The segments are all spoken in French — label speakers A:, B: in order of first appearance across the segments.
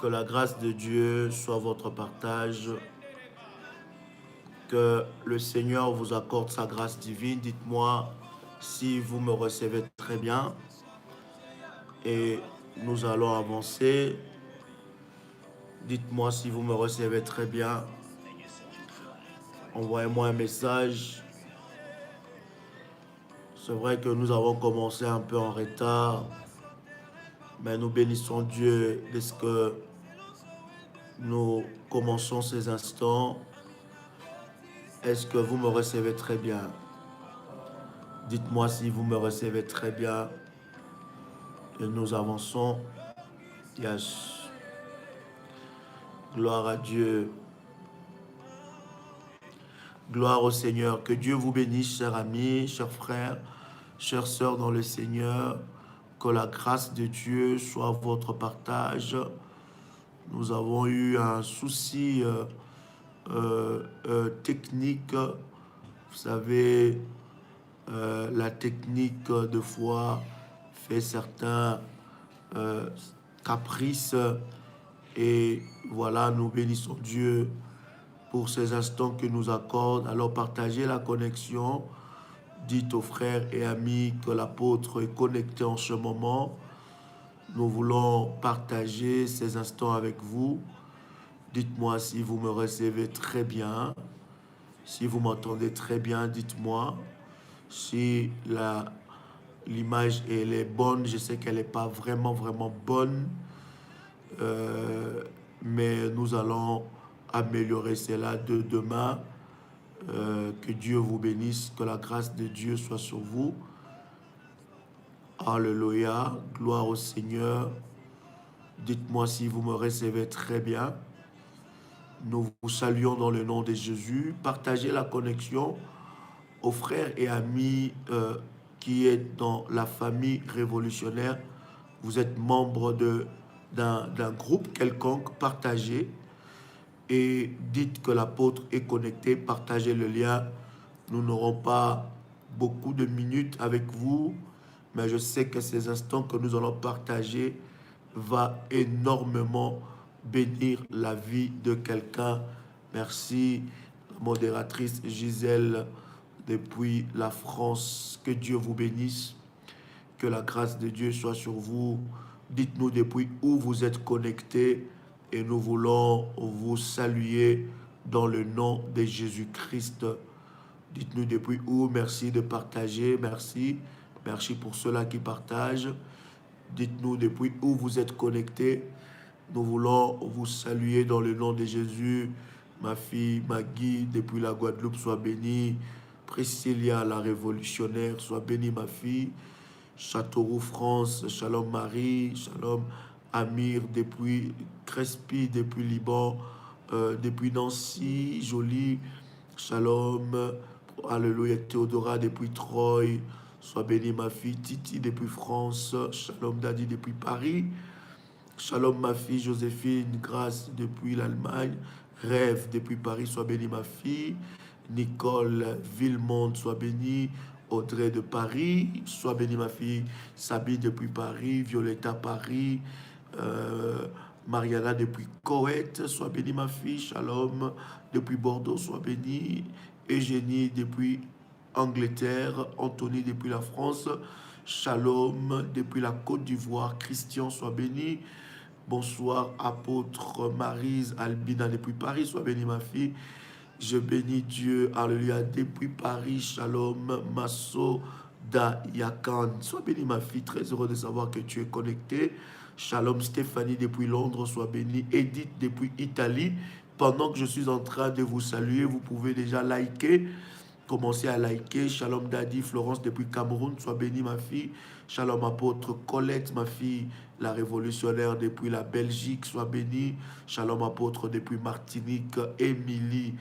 A: Que la grâce de Dieu soit votre partage. Que le Seigneur vous accorde sa grâce divine. Dites-moi si vous me recevez très bien. Et nous allons avancer. Dites-moi si vous me recevez très bien. Envoyez-moi un message. C'est vrai que nous avons commencé un peu en retard. Mais nous bénissons Dieu dès que nous commençons ces instants. Est-ce que vous me recevez très bien? Dites-moi si vous me recevez très bien. Et nous avançons. Yes. Gloire à Dieu. Gloire au Seigneur. Que Dieu vous bénisse, chers amis, chers frères, chères sœurs dans le Seigneur. Que la grâce de Dieu soit votre partage. Nous avons eu un souci technique. Vous savez, la technique de foi fait certains caprices. Et voilà, nous bénissons Dieu pour ces instants que nous accorde. Alors partagez la connexion. Dites aux frères et amis que l'apôtre est connecté en ce moment. Nous voulons partager ces instants avec vous. Dites-moi si vous me recevez très bien. Si vous m'entendez très bien, dites-moi. Si l'image est bonne, je sais qu'elle n'est pas vraiment bonne. Mais nous allons améliorer cela de demain. Que Dieu vous bénisse, que la grâce de Dieu soit sur vous. Alléluia, gloire au Seigneur. Dites-moi si vous me recevez très bien. Nous vous saluons dans le nom de Jésus. Partagez la connexion aux frères et amis qui est dans la famille révolutionnaire. Vous êtes membre d'un groupe quelconque, partagez et dites que l'apôtre est connecté, partagez le lien. Nous n'aurons pas beaucoup de minutes avec vous, mais je sais que ces instants que nous allons partager va énormément bénir la vie de quelqu'un. Merci, modératrice Gisèle depuis la France. Que Dieu vous bénisse. Que la grâce de Dieu soit sur vous. Dites-nous depuis où vous êtes connectés et nous voulons vous saluer dans le nom de Jésus-Christ. Dites-nous depuis où. Merci de partager. Merci. Merci pour ceux-là qui partagent. Dites-nous depuis où vous êtes connectés. Nous voulons vous saluer dans le nom de Jésus. Ma fille Maggie, depuis la Guadeloupe, soit bénie. Priscilla, la révolutionnaire, soit bénie, ma fille. Châteauroux, France, Shalom Marie, Shalom Amir, depuis Crespi, depuis Liban, depuis Nancy, Jolie, Shalom, Alléluia, Théodora, depuis Troyes, sois bénie ma fille, Titi, depuis France, Shalom Daddy, depuis Paris, Shalom ma fille, Joséphine, Grâce, depuis l'Allemagne, Rêve, depuis Paris, sois bénie ma fille, Nicole Villemont, sois bénie, Audrey de Paris, sois bénie ma fille, Sabine depuis Paris, Violetta Paris, Mariana depuis Koweït, sois bénie ma fille, Shalom depuis Bordeaux, sois bénie, Eugénie depuis Angleterre, Anthony depuis la France, Shalom depuis la Côte d'Ivoire, Christian, sois béni. Bonsoir, apôtre Maryse Albina depuis Paris, sois bénie ma fille. Je bénis Dieu, alléluia, depuis Paris, Shalom, Masso, Da Yakan. Sois bénie ma fille, très heureux de savoir que tu es connecté. Shalom Stéphanie depuis Londres, sois bénie. Edith depuis Italie. Pendant que je suis en train de vous saluer, vous pouvez déjà liker. Commencez à liker. Shalom Daddy, Florence depuis Cameroun, sois bénie ma fille. Shalom apôtre Colette, ma fille, la révolutionnaire depuis la Belgique, sois bénie. Shalom apôtre depuis Martinique, Émilie,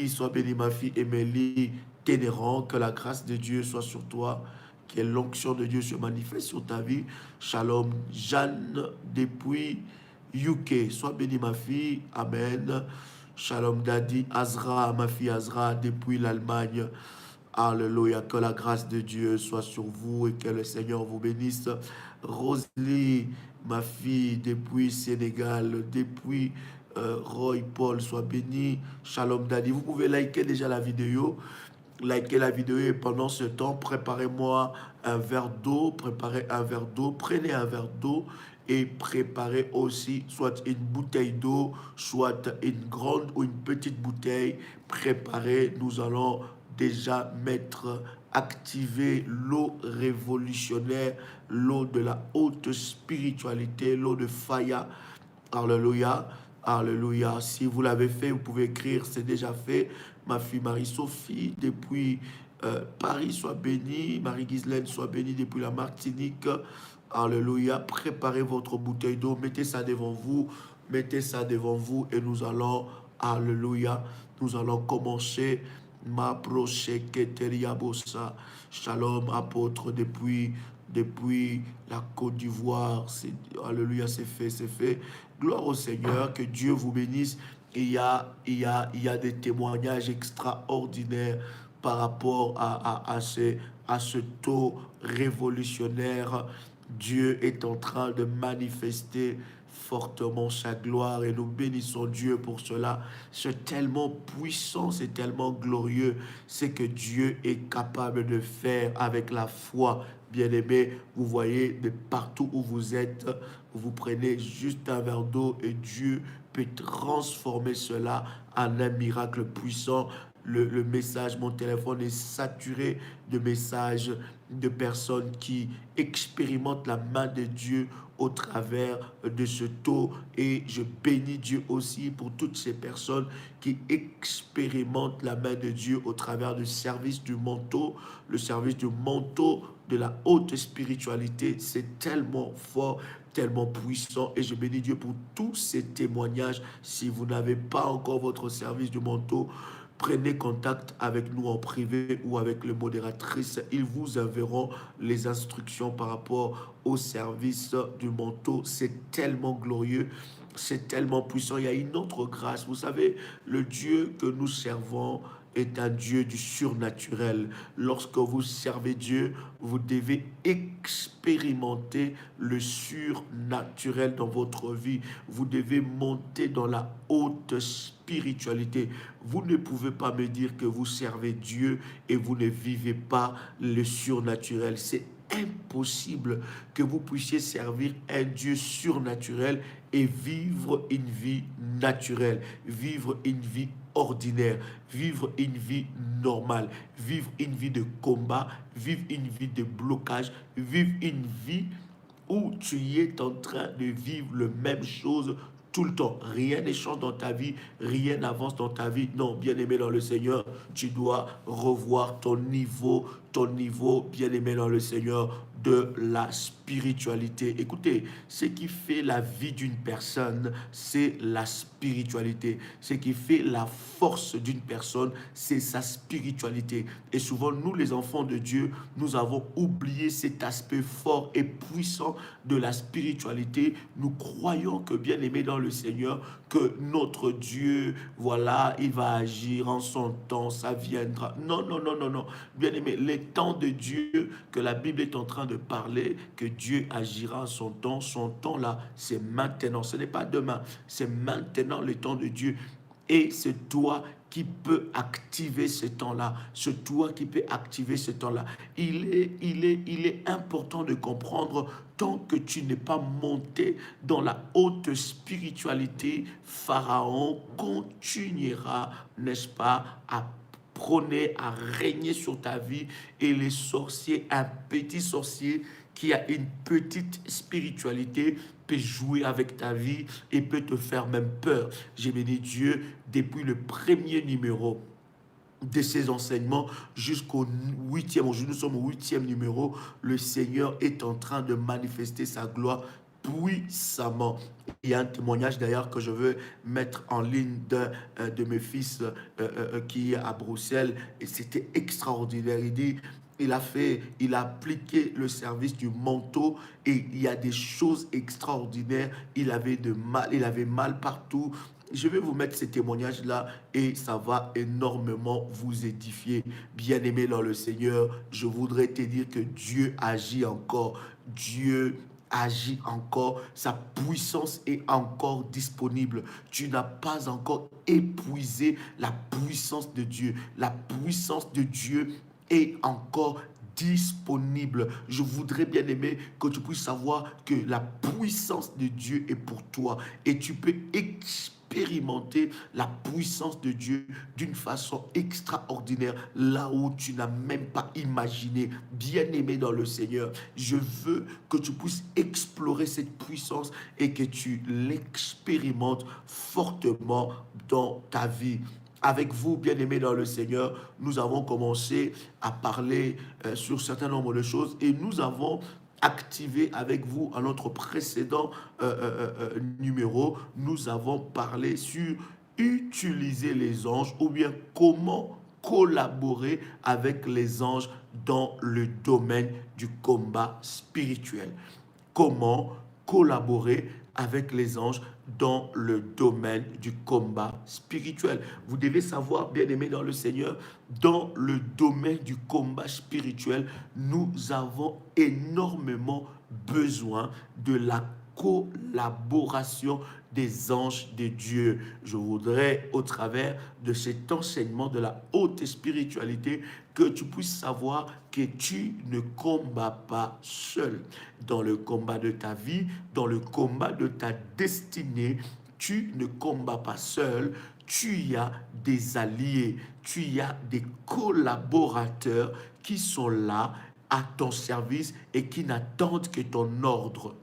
A: sois bénie ma fille, Émilie Ténéran, que la grâce de Dieu soit sur toi, que l'onction de Dieu se manifeste sur ta vie. Shalom Jeanne depuis UK, sois bénie ma fille, Amen. Shalom Daddy, Azra, ma fille Azra, depuis l'Allemagne. Alléluia, que la grâce de Dieu soit sur vous et que le Seigneur vous bénisse. Rosalie, ma fille depuis Sénégal, depuis Roy Paul, sois béni. Shalom Daddy. Vous pouvez liker déjà la vidéo. Likez la vidéo et pendant ce temps, préparez-moi un verre d'eau. Préparez un verre d'eau. Prenez un verre d'eau et préparez aussi soit une bouteille d'eau, soit une grande ou une petite bouteille. Préparez. Nous allons déjà activer l'eau révolutionnaire, l'eau de la haute spiritualité, l'eau de Faya. Alléluia. Alléluia. Si vous l'avez fait, vous pouvez écrire, c'est déjà fait. Ma fille Marie-Sophie, depuis Paris, soit bénie. Marie-Ghislaine, soit bénie depuis la Martinique. Alléluia. Préparez votre bouteille d'eau. Mettez ça devant vous. Mettez ça devant vous et nous allons, alléluia, nous allons commencer. Ma procheketeria bossa. Shalom, apôtre, depuis la Côte d'Ivoire. Alléluia, c'est fait, c'est fait. Gloire au Seigneur, que Dieu vous bénisse. Il y a des témoignages extraordinaires par rapport à ce taux révolutionnaire. Dieu est en train de manifester fortement sa gloire et nous bénissons Dieu pour cela. C'est tellement puissant, c'est tellement glorieux, c'est que Dieu est capable de faire avec la foi. Bien-aimés, vous voyez, de partout où vous êtes, vous prenez juste un verre d'eau et Dieu peut transformer cela en un miracle puissant. Le message, mon téléphone est saturé de messages de personnes qui expérimentent la main de Dieu au travers de ce taux. Et je bénis Dieu aussi pour toutes ces personnes qui expérimentent la main de Dieu au travers du service du manteau. Le service du manteau de la haute spiritualité, c'est tellement fort, tellement puissant, et je bénis Dieu pour tous ces témoignages. Si vous n'avez pas encore votre service du manteau, prenez contact avec nous en privé ou avec les modératrices. Ils vous enverront les instructions par rapport au service du manteau. C'est tellement glorieux, c'est tellement puissant. Il y a une autre grâce. Vous savez, le Dieu que nous servons est un Dieu du surnaturel. Lorsque vous servez Dieu, vous devez expérimenter le surnaturel dans votre vie. Vous devez monter dans la haute spiritualité. Vous ne pouvez pas me dire que vous servez Dieu et vous ne vivez pas le surnaturel. C'est impossible que vous puissiez servir un Dieu surnaturel et vivre une vie naturelle, vivre une vie ordinaire, vivre une vie normale, vivre une vie de combat, vivre une vie de blocage, vivre une vie où tu es en train de vivre la même chose tout le temps. Rien ne change dans ta vie, rien n'avance dans ta vie. Non, bien-aimé dans le Seigneur, tu dois revoir ton niveau, bien-aimé dans le Seigneur, de la spiritualité. Écoutez, ce qui fait la vie d'une personne, c'est la spiritualité. Ce qui fait la force d'une personne, c'est sa spiritualité. Et souvent, nous, les enfants de Dieu, nous avons oublié cet aspect fort et puissant de la spiritualité. Nous croyons que, bien aimé dans le Seigneur, que notre Dieu, voilà, il va agir en son temps, ça viendra. Non, non, non, non, non. Bien aimé, les temps de Dieu que la Bible est en train de parler, que Dieu agira en son temps là, c'est maintenant. Ce n'est pas demain, c'est maintenant le temps de Dieu. Et c'est toi qui peux activer ce temps-là. C'est toi qui peux activer ce temps-là. Il est important de comprendre, tant que tu n'es pas monté dans la haute spiritualité, Pharaon continuera, n'est-ce pas, à prôner, à régner sur ta vie. Et les sorciers, un petit sorcier qui a une petite spiritualité, peut jouer avec ta vie et peut te faire même peur. J'ai béni Dieu depuis le premier numéro de ces enseignements jusqu'au 8e. Aujourd'hui, nous sommes au 8e numéro. Le Seigneur est en train de manifester sa gloire puissamment. Il y a un témoignage d'ailleurs que je veux mettre en ligne de mes fils qui est à Bruxelles, et c'était extraordinaire. Il dit, il a appliqué le service du manteau et il y a des choses extraordinaires. Il avait mal partout. Je vais vous mettre ces témoignages-là et ça va énormément vous édifier. Bien-aimé dans le Seigneur, je voudrais te dire que Dieu agit encore. Dieu agit encore, sa puissance est encore disponible. Tu n'as pas encore épuisé la puissance de Dieu. La puissance de Dieu est encore disponible. Je voudrais bien aimer que tu puisses savoir que la puissance de Dieu est pour toi et tu peux expérimenter la puissance de Dieu d'une façon extraordinaire là où tu n'as même pas imaginé. Bien-aimé dans le Seigneur, je veux que tu puisses explorer cette puissance et que tu l'expérimentes fortement dans ta vie. Avec vous, bien-aimés dans le Seigneur, nous avons commencé à parler sur un certain nombre de choses et nous avons activé avec vous à notre précédent numéro, nous avons parlé sur utiliser les anges ou bien comment collaborer avec les anges dans le domaine du combat spirituel. Comment collaborer avec les anges dans le domaine du combat spirituel. Vous devez savoir, bien-aimés dans le Seigneur, dans le domaine du combat spirituel, nous avons énormément besoin de la collaboration des anges de Dieu. Je voudrais, au travers de cet enseignement de la haute spiritualité, que tu puisses savoir que tu ne combats pas seul. Dans le combat de ta vie, dans le combat de ta destinée, tu ne combats pas seul. Tu y as des alliés, tu y as des collaborateurs qui sont là à ton service et qui n'attendent que ton ordre.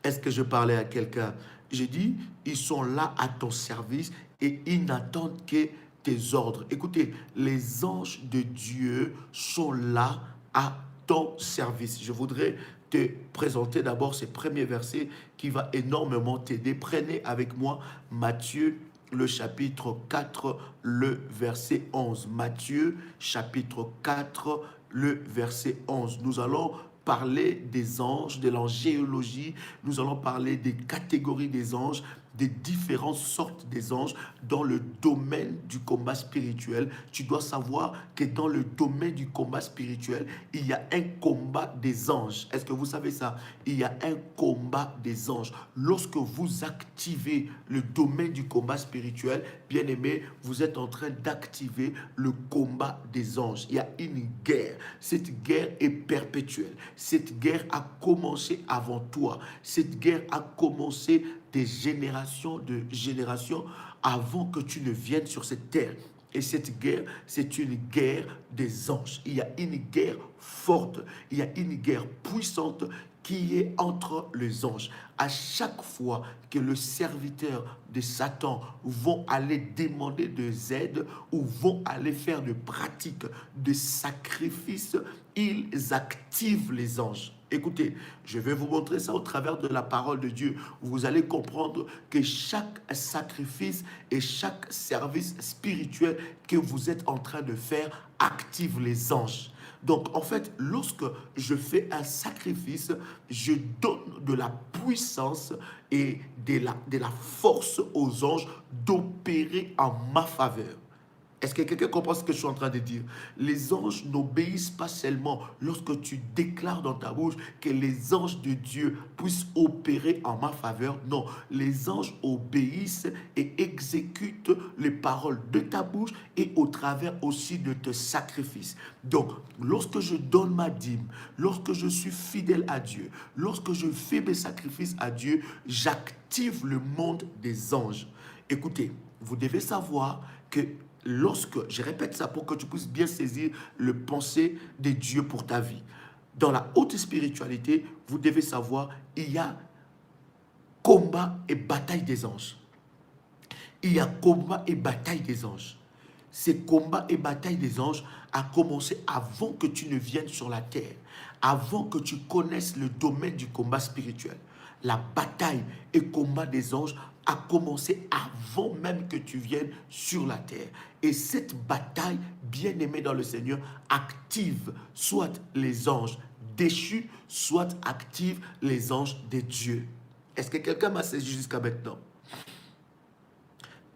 A: Est-ce que je parlais à quelqu'un? J'ai dit, ils sont là à ton service et ils n'attendent que tes ordres. Écoutez, les anges de Dieu sont là à ton service. Je voudrais te présenter d'abord ces premiers versets qui va énormément t'aider. Prenez avec moi Matthieu, le chapitre 4, le verset 11. Matthieu, chapitre 4, le verset 11. Nous allons parler des anges, de l'angéologie. Nous allons parler des catégories des anges, des différentes sortes des anges dans le domaine du combat spirituel. Tu dois savoir que dans le domaine du combat spirituel, il y a un combat des anges. Est-ce que vous savez ça? Il y a un combat des anges. Lorsque vous activez le domaine du combat spirituel, bien aimé, vous êtes en train d'activer le combat des anges. Il y a une guerre. Cette guerre est perpétuelle. Cette guerre a commencé avant toi. Cette guerre a commencé des générations de générations avant que tu ne viennes sur cette terre. Et cette guerre, c'est une guerre des anges. Il y a une guerre forte, il y a une guerre puissante qui est entre les anges. À chaque fois que le serviteur de Satan vont aller demander des aides ou vont aller faire de pratiques de sacrifices, ils activent les anges. Écoutez, je vais vous montrer ça au travers de la parole de Dieu. Vous allez comprendre que chaque sacrifice et chaque service spirituel que vous êtes en train de faire active les anges. Donc, en fait, lorsque je fais un sacrifice, je donne de la puissance et de la force aux anges d'opérer en ma faveur. Est-ce que quelqu'un comprend ce que je suis en train de dire? Les anges n'obéissent pas seulement lorsque tu déclares dans ta bouche que les anges de Dieu puissent opérer en ma faveur. Non, les anges obéissent et exécutent les paroles de ta bouche et au travers aussi de tes sacrifices. Donc, lorsque je donne ma dîme, lorsque je suis fidèle à Dieu, lorsque je fais mes sacrifices à Dieu, j'active le monde des anges. Écoutez, vous devez savoir que lorsque, je répète ça pour que tu puisses bien saisir le pensée de Dieu pour ta vie. Dans la haute spiritualité, vous devez savoir, il y a combat et bataille des anges. Il y a combat et bataille des anges. Ces combats et batailles des anges a commencé avant que tu ne viennes sur la terre, avant que tu connaisses le domaine du combat spirituel. La bataille et combat des anges a commencé avant même que tu viennes sur la terre. Et cette bataille, bien aimée dans le Seigneur, active soit les anges déchus, soit active les anges de Dieu. Est-ce que quelqu'un m'a saisi jusqu'à maintenant?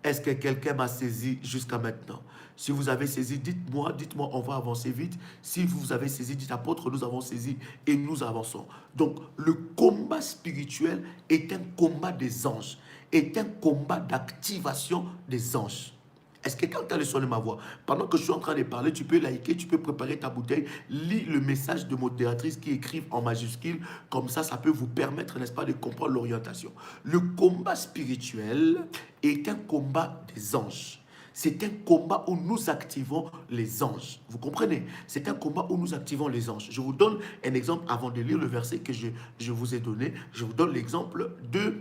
A: Est-ce que quelqu'un m'a saisi jusqu'à maintenant? Si vous avez saisi, dites-moi, on va avancer vite. Si vous avez saisi, dites apôtre, nous avons saisi et nous avançons. Donc, le combat spirituel est un combat des anges, est un combat d'activation des anges. Est-ce que quelqu'un a le son de ma voix? Pendant que je suis en train de parler, tu peux liker, tu peux préparer ta bouteille, lis le message de modératrice qui écrivent en majuscule. Comme ça peut vous permettre, n'est-ce pas, de comprendre l'orientation. Le combat spirituel est un combat des anges. C'est un combat où nous activons les anges. Vous comprenez? C'est un combat où nous activons les anges. Je vous donne un exemple avant de lire le verset que je vous ai donné. Je vous donne l'exemple de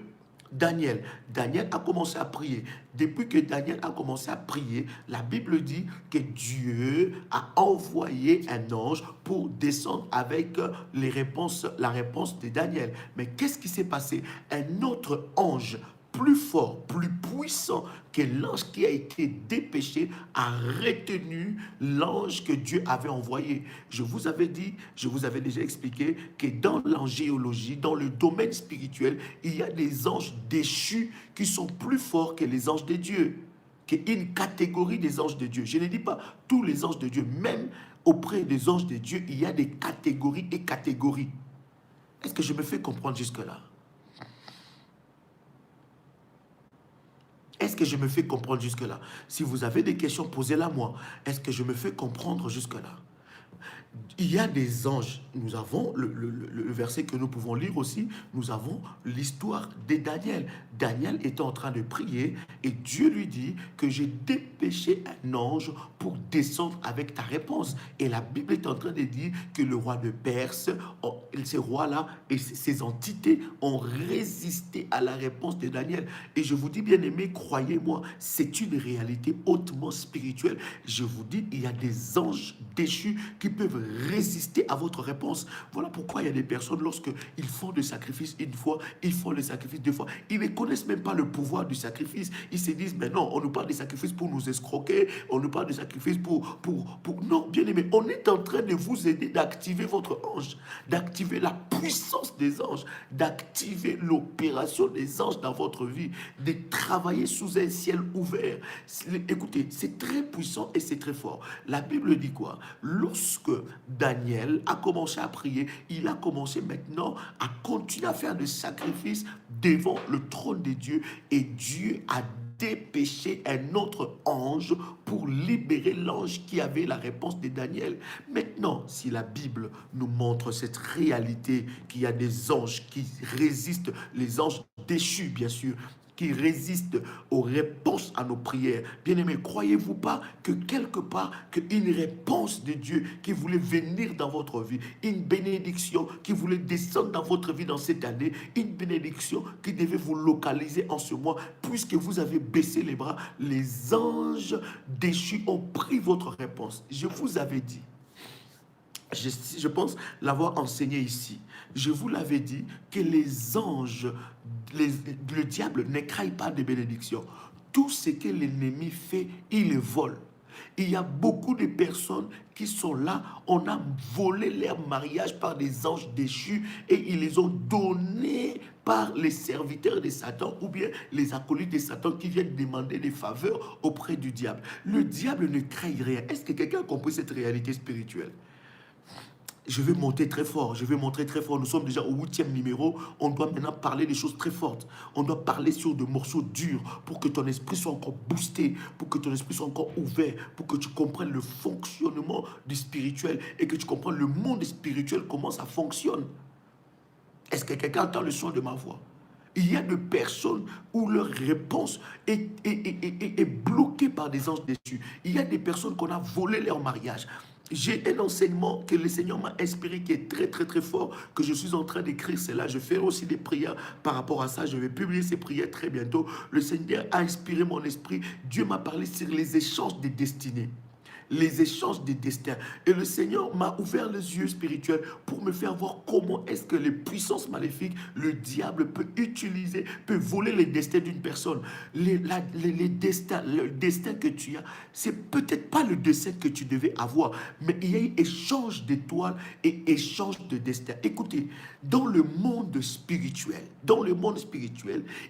A: Daniel. Daniel a commencé à prier. Depuis que Daniel a commencé à prier, la Bible dit que Dieu a envoyé un ange pour descendre avec la réponse de Daniel. Mais qu'est-ce qui s'est passé? Un autre ange plus fort, plus puissant que l'ange qui a été dépêché a retenu l'ange que Dieu avait envoyé. Je vous avais dit, je vous avais déjà expliqué que dans l'angéologie, dans le domaine spirituel, il y a des anges déchus qui sont plus forts que les anges de Dieu, qu'une catégorie des anges de Dieu. Je ne dis pas tous les anges de Dieu, même auprès des anges de Dieu, il y a des catégories et catégories. Est-ce que je me fais comprendre jusque-là? Est-ce que je me fais comprendre jusque-là? Si vous avez des questions, posez-la moi. Est-ce que je me fais comprendre jusque-là? Il y a des anges. Nous avons le verset que nous pouvons lire aussi. Nous avons l'histoire de Daniel. Daniel était en train de prier et Dieu lui dit que j'ai dépêché un ange pour descendre avec ta réponse. Et la Bible est en train de dire que le roi de Perse, ces rois-là et ces entités ont résisté à la réponse de Daniel. Et je vous dis, bien aimé, croyez-moi, c'est une réalité hautement spirituelle. Je vous dis, il y a des anges déchus qui peuvent résister à votre réponse. Voilà pourquoi il y a des personnes, lorsqu'ils font le sacrifice une fois, ils font le sacrifice deux fois, ils ne connaissent même pas le pouvoir du sacrifice. Ils se disent, mais non, on nous parle de sacrifice pour nous escroquer, on nous parle de sacrifice pour... Non, bien aimé, on est en train de vous aider d'activer votre ange, d'activer la puissance des anges, d'activer l'opération des anges dans votre vie, de travailler sous un ciel ouvert. Écoutez, c'est très puissant et c'est très fort. La Bible dit quoi? Lorsque Daniel a commencé à prier, il a commencé maintenant à continuer à faire des sacrifices devant le trône de Dieu et Dieu a dépêché un autre ange pour libérer l'ange qui avait la réponse de Daniel. Maintenant, si la Bible nous montre cette réalité qu'il y a des anges qui résistent, les anges déchus bien sûr, qui résistent aux réponses à nos prières. Bien-aimés, croyez-vous pas que quelque part, qu'une réponse de Dieu qui voulait venir dans votre vie, une bénédiction qui voulait descendre dans votre vie dans cette année, une bénédiction qui devait vous localiser en ce mois, puisque vous avez baissé les bras, les anges déchus ont pris votre réponse. Je vous avais dit, je pense l'avoir enseigné ici. Je vous l'avais dit que les anges, le diable n'écraille pas de bénédictions. Tout ce que l'ennemi fait, il le vole. Il y a beaucoup de personnes qui sont là, on a volé leur mariage par des anges déchus et ils les ont donnés par les serviteurs de Satan ou bien les acolytes de Satan qui viennent demander des faveurs auprès du diable. Le diable ne crée rien. Est-ce que quelqu'un a compris cette réalité spirituelle? Je vais monter très fort, je vais montrer très fort. Nous sommes déjà au 8e numéro. On doit maintenant parler des choses très fortes. On doit parler sur des morceaux durs pour que ton esprit soit encore boosté, pour que ton esprit soit encore ouvert, pour que tu comprennes le fonctionnement du spirituel et que tu comprennes le monde spirituel, comment ça fonctionne. Est-ce que quelqu'un entend le son de ma voix? Il y a des personnes où leur réponse est bloquée par des anges déchus. Il y a des personnes qu'on a volé leur mariage. J'ai un enseignement que le Seigneur m'a inspiré qui est très très très fort, que je suis en train d'écrire cela. Je fais aussi des prières par rapport à ça. Je vais publier ces prières très bientôt. Le Seigneur a inspiré mon esprit. Dieu m'a parlé sur les échanges des destinées. les échanges des destins. Et le Seigneur m'a ouvert les yeux spirituels pour me faire voir comment est-ce que les puissances maléfiques, le diable peut utiliser, peut voler les destins d'une personne. Les destins, le destin que tu as, c'est peut-être pas le destin que tu devais avoir, mais il y a eu échange d'étoiles et échange de destin. Écoutez, dans le monde spirituel,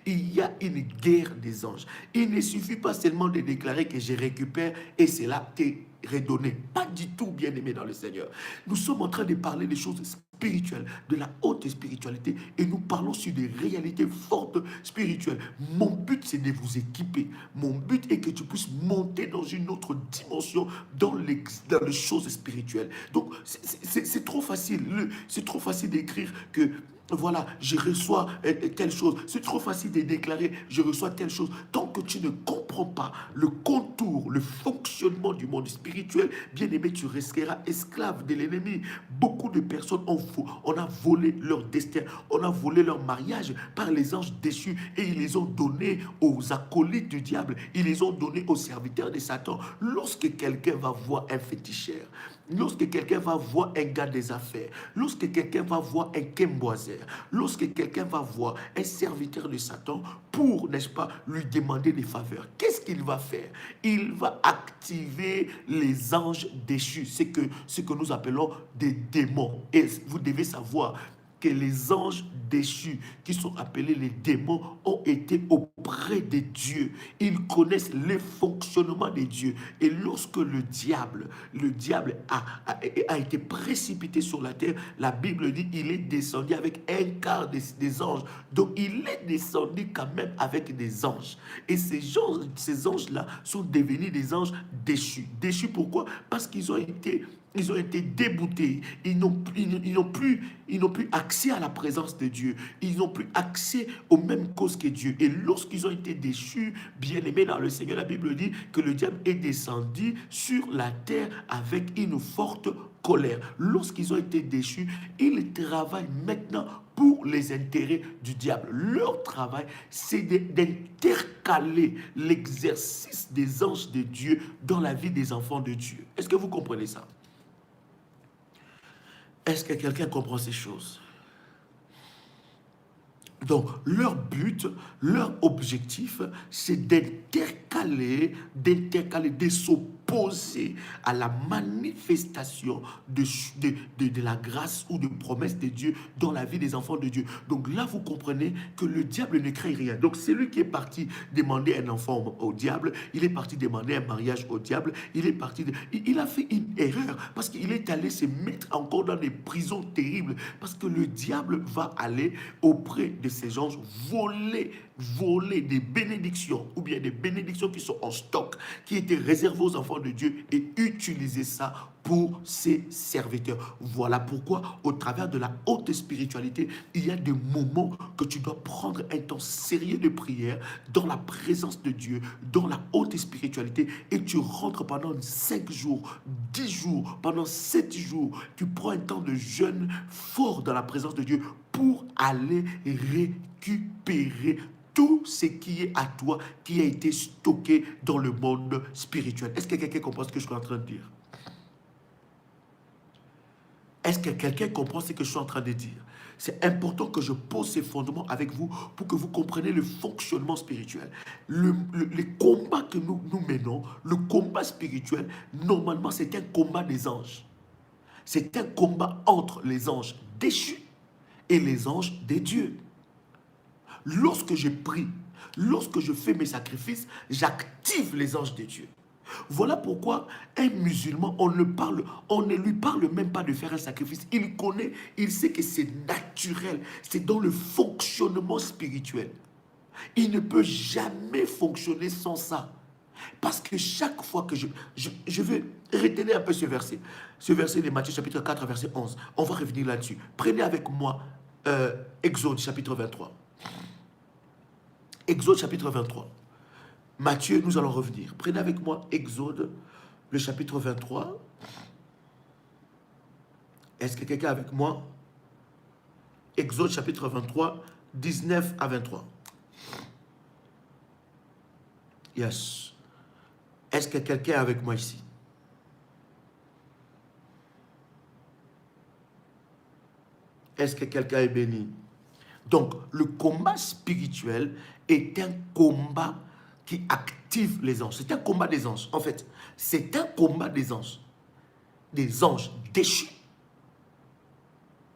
A: il y a une guerre des anges. Il ne suffit pas seulement de déclarer que je récupère et c'est là t'es redonné. Pas du tout, bien-aimé dans le Seigneur. Nous sommes en train de parler des choses spirituelles, de la haute spiritualité, et nous parlons sur des réalités fortes spirituelles. Mon but, c'est de vous équiper. Mon but est que tu puisses monter dans une autre dimension dans les choses spirituelles. Donc, c'est trop facile. C'est trop facile d'écrire que voilà, je reçois telle chose. C'est trop facile de déclarer, je reçois telle chose. Tant que tu ne comprends pas le contour, le fonctionnement du monde spirituel, bien aimé, tu resteras esclave de l'ennemi. Beaucoup de personnes on a volé leur destin, on a volé leur mariage par les anges déchus et ils les ont donnés aux acolytes du diable, ils les ont donnés aux serviteurs de Satan. Lorsque quelqu'un va voir un féticheur, lorsque quelqu'un va voir un gars des affaires, lorsque quelqu'un va voir un kemboiser, lorsque quelqu'un va voir un serviteur de Satan pour, n'est-ce pas, lui demander des faveurs, qu'est-ce qu'il va faire? Il va activer les anges déchus, ce que nous appelons des démons. Et vous devez savoir que les anges déchus, qui sont appelés les démons, ont été auprès de Dieu. Ils connaissent les fonctionnements de Dieu. Et lorsque le diable a été précipité sur la terre, la Bible dit qu'il est descendu avec un quart des anges. Donc il est descendu quand même avec des anges. Et ces anges-là sont devenus des anges déchus. Déchus pourquoi? Parce qu'ils ont été déboutés. Ils n'ont plus accès à la présence de Dieu. Ils n'ont plus accès aux mêmes causes que Dieu. Et lorsqu'ils ont été déchus, bien-aimés dans le Seigneur, la Bible dit que le diable est descendu sur la terre avec une forte colère. Lorsqu'ils ont été déchus, ils travaillent maintenant pour les intérêts du diable. Leur travail, c'est d'intercaler l'exercice des anges de Dieu dans la vie des enfants de Dieu. Est-ce que vous comprenez ça? Est-ce que quelqu'un comprend ces choses? Donc, leur but, leur objectif, c'est d'intercaler, de s'opposer à la manifestation de la grâce ou de promesse de Dieu dans la vie des enfants de Dieu. Donc là, vous comprenez que le diable ne crée rien. Donc, c'est lui qui est parti demander un enfant au diable, il est parti demander un mariage au diable, il a fait une erreur parce qu'il est allé se mettre encore dans des prisons terribles parce que le diable va aller auprès de ces anges voler des bénédictions ou bien des bénédictions qui sont en stock, qui étaient réservées aux enfants de Dieu et utiliser ça pour ses serviteurs. Voilà pourquoi au travers de la haute spiritualité, il y a des moments que tu dois prendre un temps sérieux de prière dans la présence de Dieu, dans la haute spiritualité, et tu rentres pendant 5 jours, 10 jours, pendant 7 jours, tu prends un temps de jeûne fort dans la présence de Dieu pour aller récupérer tout ce qui est à toi, qui a été stocké dans le monde spirituel. Est-ce que quelqu'un comprend ce que je suis en train de dire? Est-ce que quelqu'un comprend ce que je suis en train de dire? C'est important que je pose ces fondements avec vous pour que vous compreniez le fonctionnement spirituel. Les combats que nous menons, le combat spirituel, normalement, c'est un combat des anges. C'est un combat entre les anges déchus et les anges des dieux. Lorsque je prie, lorsque je fais mes sacrifices, j'active les anges de Dieu. Voilà pourquoi un musulman, on ne lui parle même pas de faire un sacrifice. Il connaît, il sait que c'est naturel, c'est dans le fonctionnement spirituel. Il ne peut jamais fonctionner sans ça. Parce que chaque fois que je vais retenir un peu ce verset de Matthieu chapitre 4, verset 11, on va revenir là-dessus. Prenez avec moi Exode chapitre 23. Exode chapitre 23. Matthieu, nous allons revenir. Prenez avec moi Exode, le chapitre 23. Est-ce que quelqu'un avec moi? Exode chapitre 23, 19 à 23. Yes. Est-ce que quelqu'un est avec moi ici? Est-ce que quelqu'un est béni? Donc, le combat spirituel est un combat qui active les anges. C'est un combat des anges, en fait. C'est un combat des anges déchus.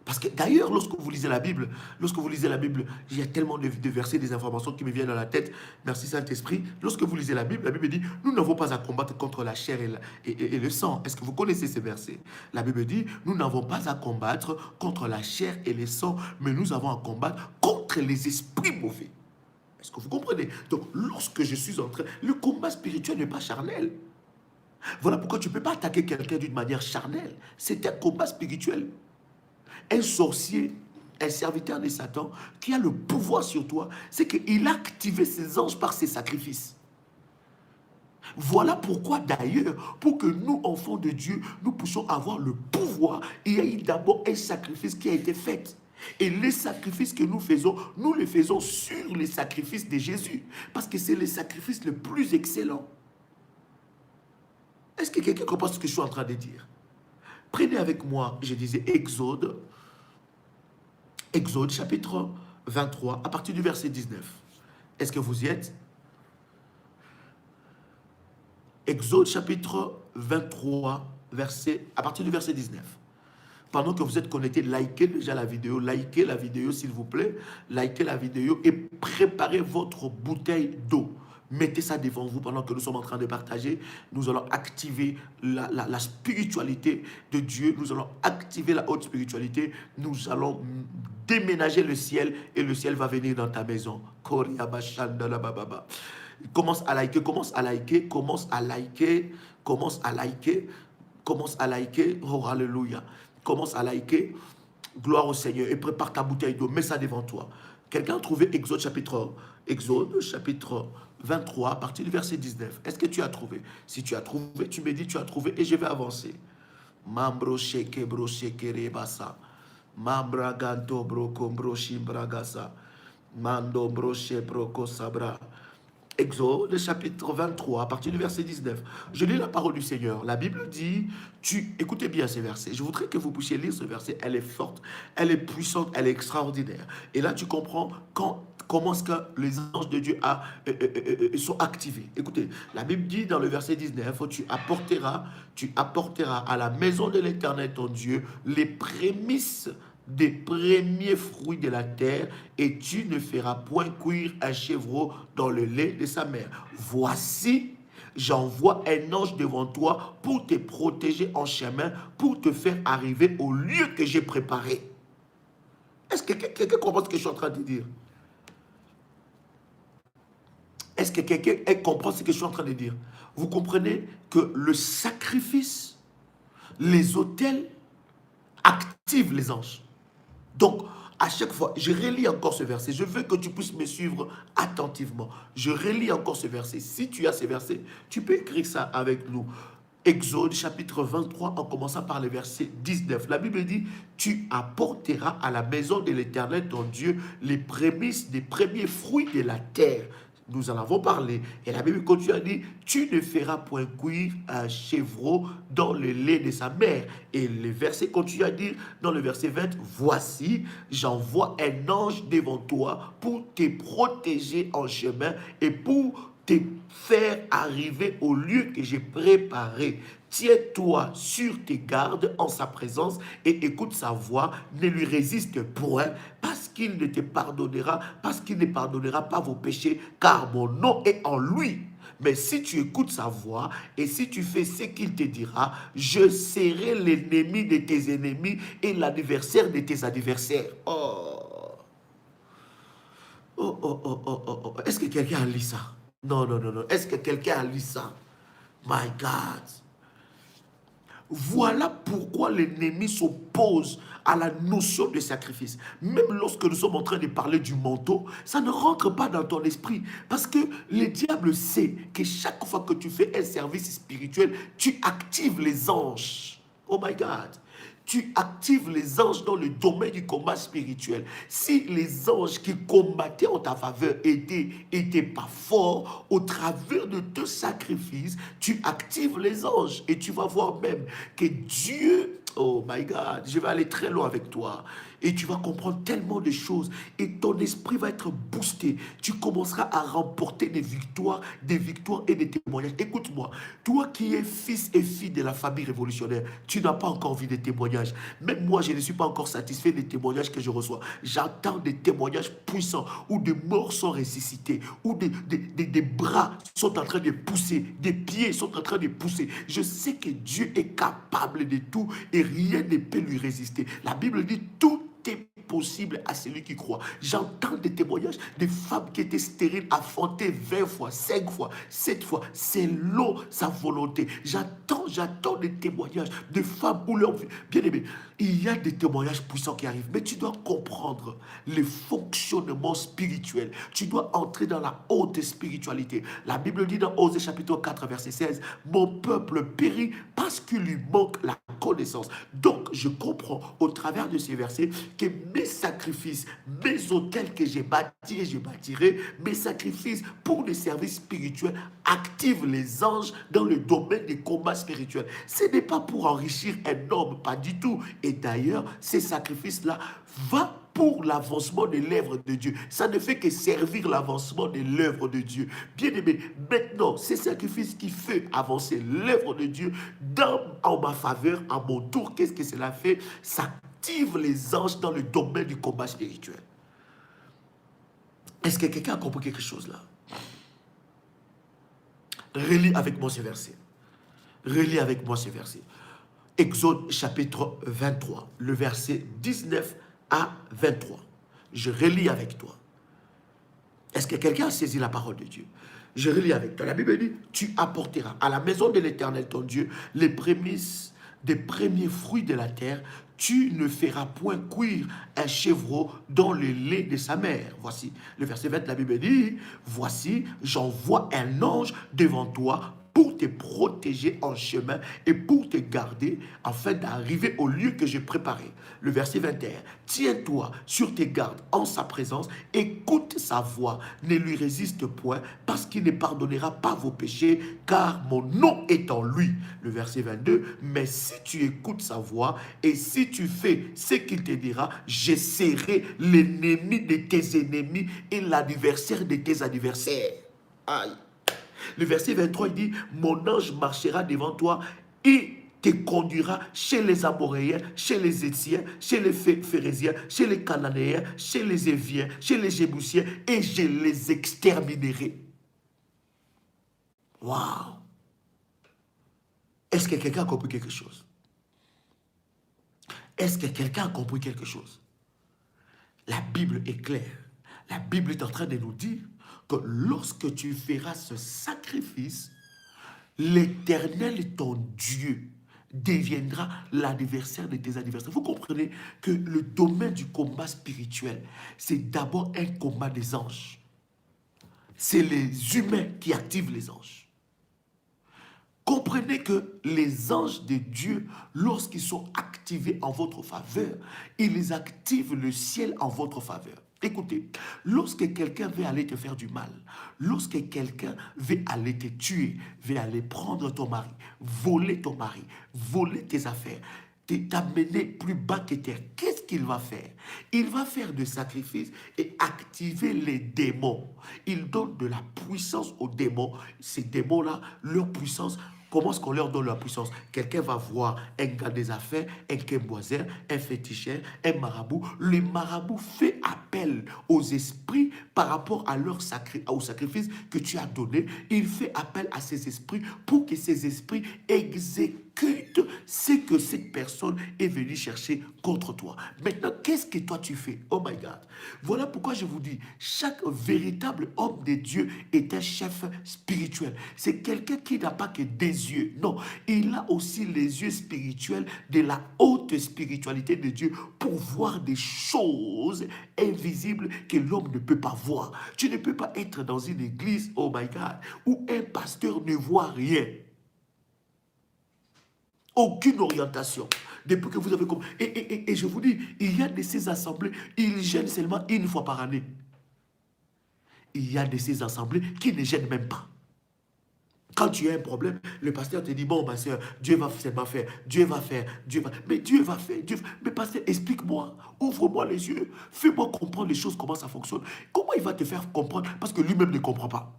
A: Parce que d'ailleurs, lorsque vous lisez la Bible, il y a tellement de versets, des informations qui me viennent à la tête. Merci Saint-Esprit. Lorsque vous lisez la Bible dit, nous n'avons pas à combattre contre la chair et le sang. Est-ce que vous connaissez ces versets? La Bible dit, nous n'avons pas à combattre contre la chair et le sang, mais nous avons à combattre contre les esprits mauvais. Est-ce que vous comprenez? Donc, lorsque je suis en train, le combat spirituel n'est pas charnel. Voilà pourquoi tu ne peux pas attaquer quelqu'un d'une manière charnelle. C'est un combat spirituel. Un sorcier, un serviteur de Satan qui a le pouvoir sur toi, c'est qu'il a activé ses anges par ses sacrifices. Voilà pourquoi d'ailleurs, pour que nous, enfants de Dieu, nous puissions avoir le pouvoir, il y a eu d'abord un sacrifice qui a été fait. Et les sacrifices que nous les faisons sur les sacrifices de Jésus. Parce que c'est le sacrifice le plus excellent. Est-ce que quelqu'un comprend ce que je suis en train de dire? Prenez avec moi, je disais Exode chapitre 23, à partir du verset 19. Est-ce que vous y êtes? Exode chapitre 23, à partir du verset 19. Pendant que vous êtes connectés, likez déjà la vidéo, s'il vous plaît, likez la vidéo et préparez votre bouteille d'eau. Mettez ça devant vous pendant que nous sommes en train de partager. Nous allons activer la spiritualité de Dieu. Nous allons activer la haute spiritualité. Nous allons déménager le ciel et le ciel va venir dans ta maison. Commence à liker. Oh, alléluia. Commence à liker. Gloire au Seigneur. Et prépare ta bouteille d'eau. Mets ça devant toi. Quelqu'un a trouvé Exode chapitre 23, à partir du verset 19. Est-ce que tu as trouvé? Si tu as trouvé, tu me dis tu as trouvé et je vais avancer. Mambro sheke bro sheke rebasa. Mambra ganto bro kombro shimbragasa. Mando bro shebro kosabra. Exode chapitre 23, à partir du verset 19. Je lis la parole du Seigneur. La Bible dit, écoutez bien ces versets. Je voudrais que vous puissiez lire ce verset. Elle est forte, elle est puissante, elle est extraordinaire. Et là, tu comprends comment est-ce que les anges de Dieu sont activés. Écoutez, la Bible dit dans le verset 19, tu apporteras à la maison de l'Éternel ton Dieu les prémices des premiers fruits de la terre, et tu ne feras point cuire un chevreau dans le lait de sa mère. Voici, j'envoie un ange devant toi pour te protéger en chemin, pour te faire arriver au lieu que j'ai préparé. Est-ce que quelqu'un comprend ce que je suis en train de dire? Est-ce que quelqu'un comprend ce que je suis en train de dire? Vous comprenez que le sacrifice, les autels activent les anges. Donc, à chaque fois, je relis encore ce verset. Je veux que tu puisses me suivre attentivement. Je relis encore ce verset. Si tu as ce verset, tu peux écrire ça avec nous. Exode chapitre 23, en commençant par le verset 19. La Bible dit, tu apporteras à la maison de l'Éternel ton Dieu les prémices des premiers fruits de la terre. Nous en avons parlé. Et la Bible continue à dire, tu ne feras point cuire un chevreau dans le lait de sa mère. Et le verset continue à dire, dans le verset 20, voici, j'envoie un ange devant toi pour te protéger en chemin et pour te faire arriver au lieu que j'ai préparé. Tiens-toi sur tes gardes en sa présence et écoute sa voix, ne lui résiste point, parce qu'il ne te pardonnera, parce qu'il ne pardonnera pas vos péchés, car mon nom est en lui. Mais si tu écoutes sa voix et si tu fais ce qu'il te dira, je serai l'ennemi de tes ennemis et l'adversaire de tes adversaires. Est-ce que quelqu'un a lu ça? Non. Est-ce que quelqu'un a lu ça? My God. Voilà pourquoi l'ennemi s'oppose à la notion de sacrifice. Même lorsque nous sommes en train de parler du manteau, ça ne rentre pas dans ton esprit. Parce que le diable sait que chaque fois que tu fais un service spirituel, tu actives les anges. Oh my God. Tu actives les anges dans le domaine du combat spirituel. Si les anges qui combattaient en ta faveur étaient pas forts, au travers de tes sacrifices, tu actives les anges. Et tu vas voir même que Dieu, oh my God, je vais aller très loin avec toi. Et tu vas comprendre tellement de choses. Et ton esprit va être boosté. Tu commenceras à remporter des victoires et des témoignages. Écoute-moi, toi qui es fils et fille de la famille révolutionnaire, tu n'as pas encore vu des témoignages. Même moi, je ne suis pas encore satisfait des témoignages que je reçois. J'entends des témoignages puissants où des morts sont ressuscités, où des bras sont en train de pousser, des pieds sont en train de pousser. Je sais que Dieu est capable de tout et rien ne peut lui résister. La Bible dit tout est possible à celui qui croit. J'entends des témoignages de femmes qui étaient stériles, affrontées 20 fois, 5 fois, 7 fois, selon sa volonté. J'attends des témoignages de femmes où leur vie, bien aimé, il y a des témoignages puissants qui arrivent, mais tu dois comprendre le fonctionnement spirituel. Tu dois entrer dans la haute spiritualité. La Bible dit dans Osée chapitre 4, verset 16, mon peuple périt parce qu'il lui manque la connaissance. Donc, je comprends au travers de ces versets que mes sacrifices, mes autels que j'ai bâtis et je bâtirai, mes sacrifices pour les services spirituels activent les anges dans le domaine des combats spirituels. Ce n'est pas pour enrichir un homme, pas du tout. Et d'ailleurs, ces sacrifices-là vont pour l'avancement de l'œuvre de Dieu. Ça ne fait que servir l'avancement de l'œuvre de Dieu. Bien aimé, maintenant, ces sacrifices qui font avancer l'œuvre de Dieu en ma faveur, à mon tour, qu'est-ce que cela fait? Ça active les anges dans le domaine du combat spirituel. Est-ce que quelqu'un a compris quelque chose là? Relis avec moi ce verset. Relis avec moi ce verset. Exode chapitre 23, le verset 19 à 23. Je relis avec toi. Est-ce que quelqu'un a saisi la parole de Dieu? Je relis avec toi. La Bible dit, tu apporteras à la maison de l'Éternel ton Dieu les prémices des premiers fruits de la terre. Tu ne feras point cuire un chevreau dans le lait de sa mère. Voici le verset 20, la Bible dit, voici, j'envoie un ange devant toi pour te protéger en chemin et pour te garder afin d'arriver au lieu que j'ai préparé. Le verset 21, tiens-toi sur tes gardes en sa présence, écoute sa voix, ne lui résiste point, parce qu'il ne pardonnera pas vos péchés, car mon nom est en lui. Le verset 22, mais si tu écoutes sa voix et si tu fais ce qu'il te dira, je serai l'ennemi de tes ennemis et l'adversaire de tes adversaires. Aïe. Le verset 23, il dit, mon ange marchera devant toi et te conduira chez les Amoréens, chez les Étiens, chez les Phérésiens, chez les Cananéens, chez les Éviens, chez les Jébusiens, et je les exterminerai. Waouh! Est-ce que quelqu'un a compris quelque chose? Est-ce que quelqu'un a compris quelque chose? La Bible est claire. La Bible est en train de nous dire que lorsque tu feras ce sacrifice, l'Éternel, ton Dieu, deviendra l'adversaire de tes adversaires. Vous comprenez que le domaine du combat spirituel, c'est d'abord un combat des anges. C'est les humains qui activent les anges. Comprenez que les anges de Dieu, lorsqu'ils sont activés en votre faveur, ils activent le ciel en votre faveur. Écoutez, lorsque quelqu'un veut aller te faire du mal, lorsque quelqu'un veut aller te tuer, veut aller prendre ton mari, voler tes affaires, t'amener plus bas que terre, qu'est-ce qu'il va faire? Il va faire des sacrifices et activer les démons. Il donne de la puissance aux démons. Ces démons-là, leur puissance, comment est-ce qu'on leur donne la puissance? Quelqu'un va voir un gars des affaires, un québoiseur, un féticheur, un marabout. Le marabout fait appel aux esprits par rapport à au sacrifice que tu as donné. Il fait appel à ces esprits pour que ces esprits exécutent ce que cette personne est venue chercher contre toi. Maintenant, qu'est-ce que toi tu fais? Oh my God. Voilà pourquoi je vous dis, chaque véritable homme de Dieu est un chef spirituel. C'est quelqu'un qui n'a pas que des yeux. Non, il a aussi les yeux spirituels de la haute spiritualité de Dieu pour voir des choses invisibles que l'homme ne peut pas voir. Tu ne peux pas être dans une église, oh my God, où un pasteur ne voit rien. Aucune orientation. Depuis que vous avez compris. Et je vous dis, il y a de ces assemblées, ils gênent seulement une fois par année. Il y a de ces assemblées qui ne gênent même pas. Quand tu as un problème, le pasteur te dit, bon, ma soeur, Dieu va faire, Dieu va faire, Dieu va... Mais Dieu va faire, Mais pasteur, explique-moi, ouvre-moi les yeux, fais-moi comprendre les choses, comment ça fonctionne. Comment il va te faire comprendre? Parce que lui-même ne comprend pas.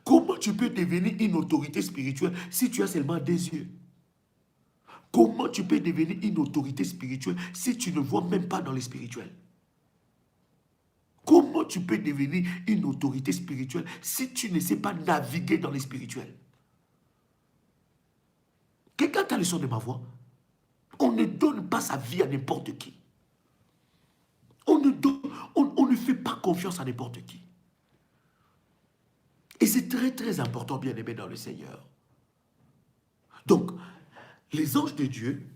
A: Comment tu peux devenir une autorité spirituelle si tu as seulement des yeux? Comment tu peux devenir une autorité spirituelle si tu ne vois même pas dans les spirituels? Comment tu peux devenir une autorité spirituelle si tu ne sais pas naviguer dans les spirituels? Quelqu'un a le son de ma voix? On ne donne pas sa vie à n'importe qui. On ne fait pas confiance à n'importe qui. Et c'est très très important, bien aimé dans le Seigneur. Donc, les anges de Dieu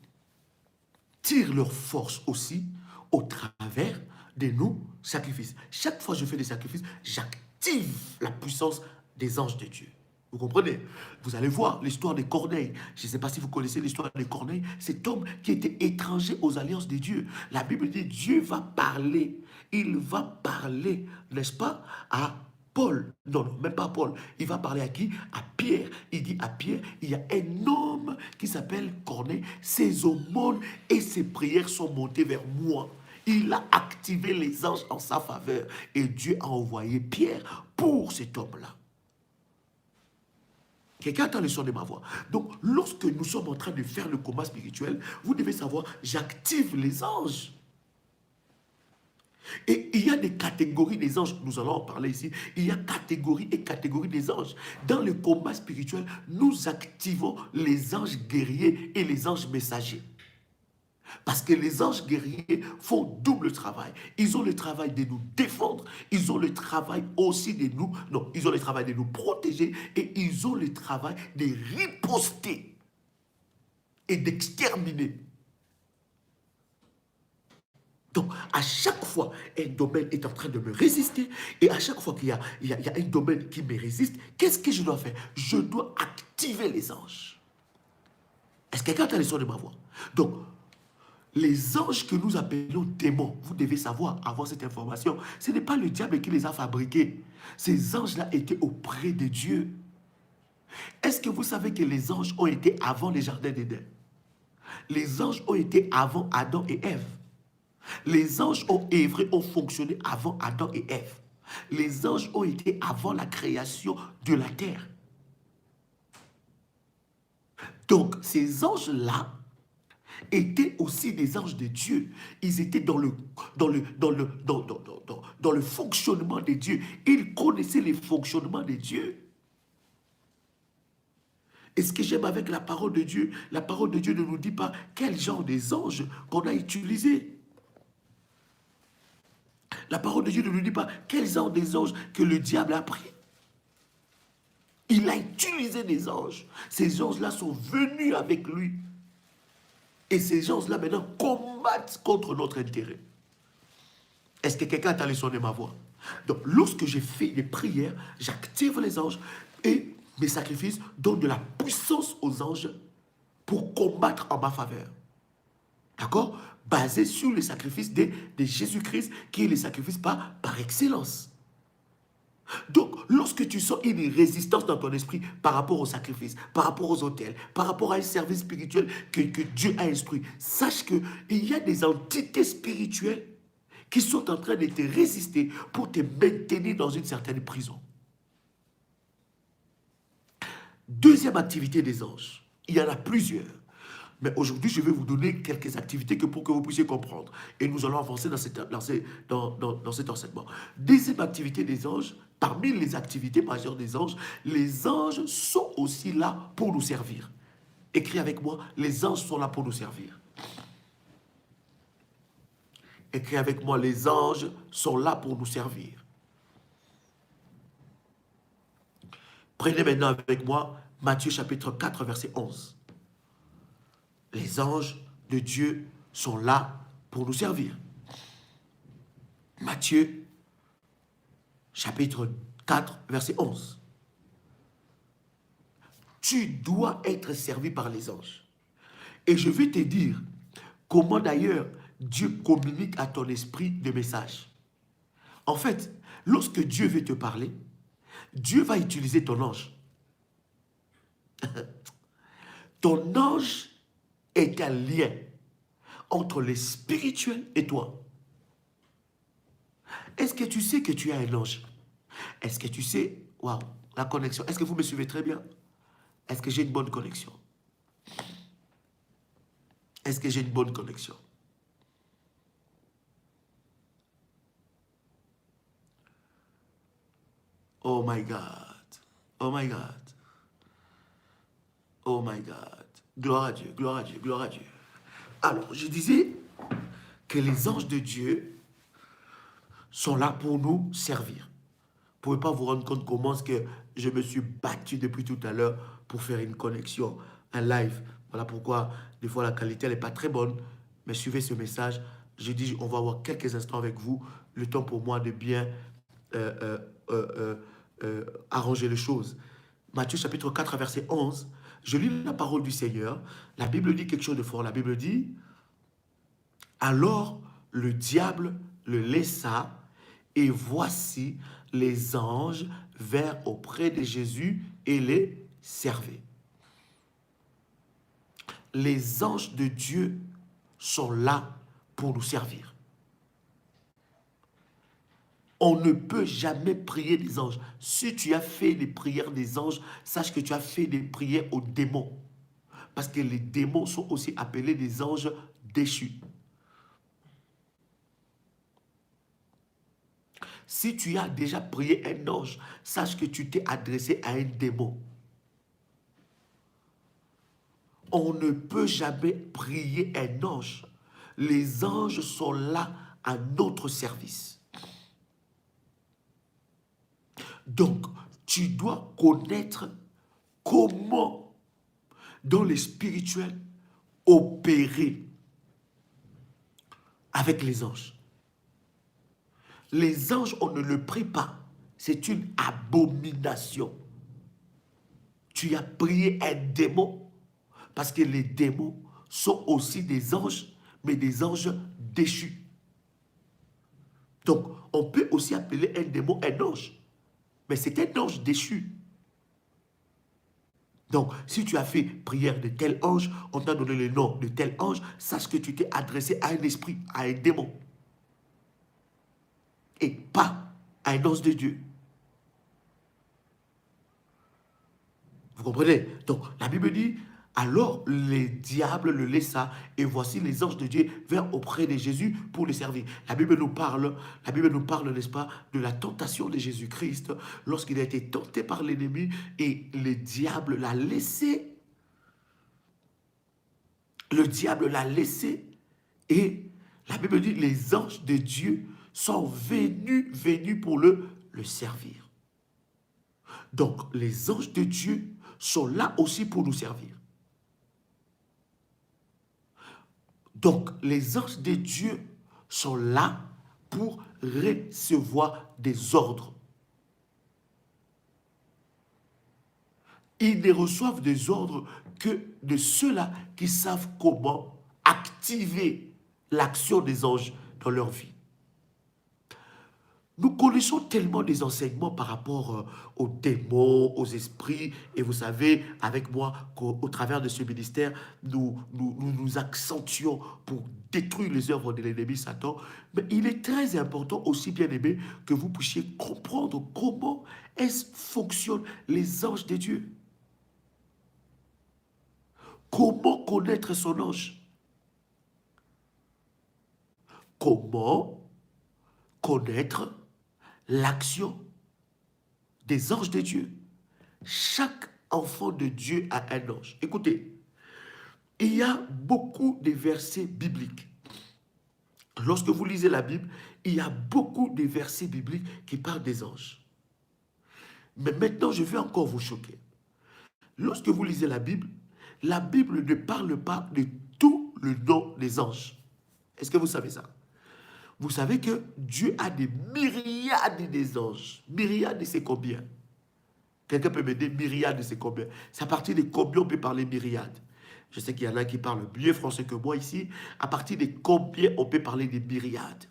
A: tirent leur force aussi au travers de nos sacrifices. Chaque fois que je fais des sacrifices, j'active la puissance des anges de Dieu. Vous comprenez? Vous allez voir l'histoire de Corneille. Je ne sais pas si vous connaissez l'histoire de Corneille. Cet homme qui était étranger aux alliances de Dieu. La Bible dit Dieu va parler. Il va parler, n'est-ce pas, à Paul. Non, non, même pas Paul. Il va parler à qui? À Pierre. Il dit à Pierre, il y a un homme qui s'appelle Corneille. Ses aumônes et ses prières sont montées vers moi. Il a activé les anges en sa faveur. Et Dieu a envoyé Pierre pour cet homme-là. Quelqu'un entend le son de ma voix. Donc, lorsque nous sommes en train de faire le combat spirituel, vous devez savoir, j'active les anges. Et il y a des catégories des anges, nous allons en parler ici. Il y a catégories et catégories des anges. Dans le combat spirituel, nous activons les anges guerriers et les anges messagers. Parce que les anges guerriers font double travail. Ils ont le travail de nous défendre. Ils ont le travail aussi de nous... Non, ils ont le travail de nous protéger. Et ils ont le travail de riposter et d'exterminer. Donc, à chaque fois, un domaine est en train de me résister. Et à chaque fois qu'il y a un domaine qui me résiste, qu'est-ce que je dois faire? Je dois activer les anges. Est-ce que quelqu'un a le son de ma voix? Donc, les anges que nous appelons démons, vous devez savoir, avoir cette information, ce n'est pas le diable qui les a fabriqués. Ces anges-là étaient auprès de Dieu. Est-ce que vous savez que les anges ont été avant les jardins d'Éden? Les anges ont été avant Adam et Ève. Les anges ont œuvré, ont fonctionné avant Adam et Ève. Les anges ont été avant la création de la terre. Donc, ces anges-là étaient aussi des anges de Dieu. Ils étaient dans le fonctionnement de Dieu. Ils connaissaient les fonctionnements de Dieu. Et ce que j'aime avec la parole de Dieu ne nous dit pas quel genre des anges qu'on a utilisés. La parole de Dieu ne nous dit pas quel genre des anges que le diable a pris. Il a utilisé des anges. Ces anges-là sont venus avec lui. Et ces gens-là, maintenant, combattent contre notre intérêt. Est-ce que quelqu'un a le son de ma voix? Donc, lorsque j'ai fait des prières, j'active les anges et mes sacrifices donnent de la puissance aux anges pour combattre en ma faveur. D'accord? Basé sur le sacrifice de Jésus-Christ, qui est le sacrifice par excellence. Donc, lorsque tu sens une résistance dans ton esprit par rapport au sacrifice, par rapport aux autels, par rapport à un service spirituel que Dieu a instruit, sache qu'il y a des entités spirituelles qui sont en train de te résister pour te maintenir dans une certaine prison. Deuxième activité des anges. Il y en a plusieurs. Mais aujourd'hui, je vais vous donner quelques activités pour que vous puissiez comprendre. Et nous allons avancer dans cet enseignement. Deuxième activité des anges, parmi les activités majeures des anges, les anges sont aussi là pour nous servir. Écris avec moi, les anges sont là pour nous servir. Écris avec moi, les anges sont là pour nous servir. Prenez maintenant avec moi Matthieu chapitre 4, verset 11. Les anges de Dieu sont là pour nous servir. Matthieu, chapitre 4, verset 11. Tu dois être servi par les anges. Et je vais te dire comment d'ailleurs Dieu communique à ton esprit des messages. En fait, lorsque Dieu veut te parler, Dieu va utiliser ton ange. Ton ange est un lien entre les spirituels et toi. Est-ce que tu sais que tu as un ange? Est-ce que tu sais, waouh, la connexion, est-ce que vous me suivez très bien? Est-ce que j'ai une bonne connexion? Est-ce que j'ai une bonne connexion? Oh my God. Oh my God. Oh my God. Gloire à Dieu, gloire à Dieu, gloire à Dieu. Alors, je disais que les anges de Dieu sont là pour nous servir. Vous ne pouvez pas vous rendre compte comment est-ce que je me suis battu depuis tout à l'heure pour faire une connexion, un live. Voilà pourquoi, des fois, la qualité n'est pas très bonne. Mais suivez ce message. Je dis, on va avoir quelques instants avec vous. Le temps pour moi de bien euh, euh, euh, arranger les choses. Matthieu chapitre 4, verset 11. Je lis la parole du Seigneur. La Bible dit quelque chose de fort. La Bible dit, alors le diable le laissa, et voici les anges vinrent auprès de Jésus et les servaient. Les anges de Dieu sont là pour nous servir. On ne peut jamais prier des anges. Si tu as fait les prières des anges, sache que tu as fait des prières aux démons. Parce que les démons sont aussi appelés des anges déchus. Si tu as déjà prié un ange, sache que tu t'es adressé à un démon. On ne peut jamais prier un ange. Les anges sont là à notre service. Donc, tu dois connaître comment, dans les spirituels, opérer avec les anges. Les anges, on ne le prie pas. C'est une abomination. Tu as prié un démon parce que les démons sont aussi des anges, mais des anges déchus. Donc, on peut aussi appeler un démon un ange, mais c'est un ange déchu. Donc, si tu as fait prière de tel ange, on t'a donné le nom de tel ange, sache que tu t'es adressé à un esprit, à un démon, et pas à un ange de Dieu. Vous comprenez? Donc, la Bible dit, alors les diables le laissa, et voici les anges de Dieu vinrent auprès de Jésus pour le servir. La Bible nous parle, n'est-ce pas, de la tentation de Jésus-Christ lorsqu'il a été tenté par l'ennemi et le diable l'a laissé. Le diable l'a laissé et la Bible dit, les anges de Dieu sont venus pour le servir. Donc, les anges de Dieu sont là aussi pour nous servir. Donc, les anges de Dieu sont là pour recevoir des ordres. Ils ne reçoivent des ordres que de ceux-là qui savent comment activer l'action des anges dans leur vie. Nous connaissons tellement des enseignements par rapport aux démons, aux esprits. Et vous savez, avec moi, qu'au travers de ce ministère, nous accentuons pour détruire les œuvres de l'ennemi Satan. Mais il est très important aussi, bien aimé, que vous puissiez comprendre comment fonctionnent les anges de Dieu. Comment connaître son ange? Comment connaître l'action des anges de Dieu? Chaque enfant de Dieu a un ange. Écoutez, il y a beaucoup de versets bibliques. Lorsque vous lisez la Bible, il y a beaucoup de versets bibliques qui parlent des anges. Mais maintenant, je vais encore vous choquer. Lorsque vous lisez la Bible ne parle pas de tout le nom des anges. Est-ce que vous savez ça? Vous savez que Dieu a des myriades des anges. Myriades, c'est combien? Quelqu'un peut me dire myriades, c'est combien? C'est à partir de combien on peut parler myriades? Je sais qu'il y en a qui parlent mieux français que moi ici. À partir de combien on peut parler des myriades?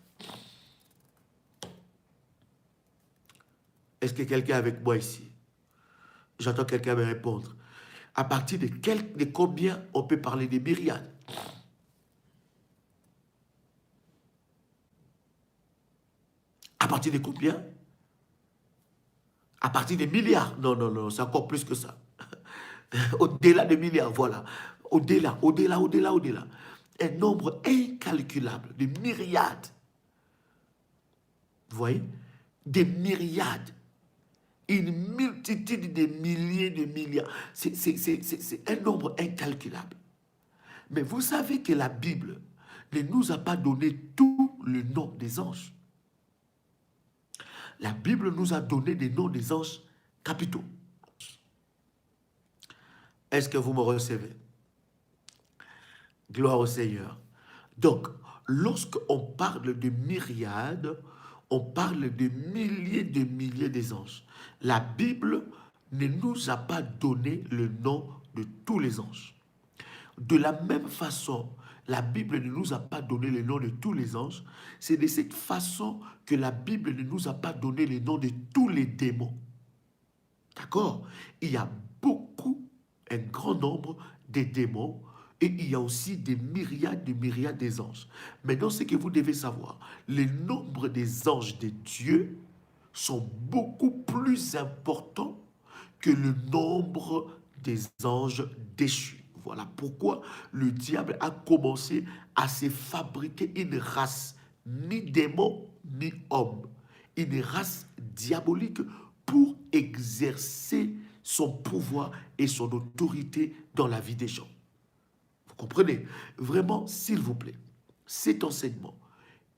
A: Est-ce que quelqu'un est avec moi ici? J'entends quelqu'un me répondre. À partir de combien on peut parler des myriades? À partir de combien? À partir des milliards? Non, non, non, c'est encore plus que ça. Au-delà des milliards, voilà. Au-delà, au-delà, au-delà, au-delà. Un nombre incalculable de myriades. Vous voyez? Des myriades. Une multitude de milliers de milliards. C'est un nombre incalculable. Mais vous savez que la Bible ne nous a pas donné tout le nom des anges. La Bible nous a donné des noms des anges capitaux. Est-ce que vous me recevez? Gloire au Seigneur. Donc, lorsqu'on parle de myriades, on parle de milliers des anges. La Bible ne nous a pas donné le nom de tous les anges. De la même façon, la Bible ne nous a pas donné le nom de tous les anges. C'est de cette façon que la Bible ne nous a pas donné le nom de tous les démons. D'accord? Il y a beaucoup, un grand nombre de démons et il y a aussi des myriades des anges. Maintenant, ce que vous devez savoir, le nombre des anges de Dieu sont beaucoup plus importants que le nombre des anges déchus. Voilà pourquoi le diable a commencé à se fabriquer une race, ni démon, ni homme. Une race diabolique pour exercer son pouvoir et son autorité dans la vie des gens. Vous comprenez? Vraiment, s'il vous plaît, cet enseignement,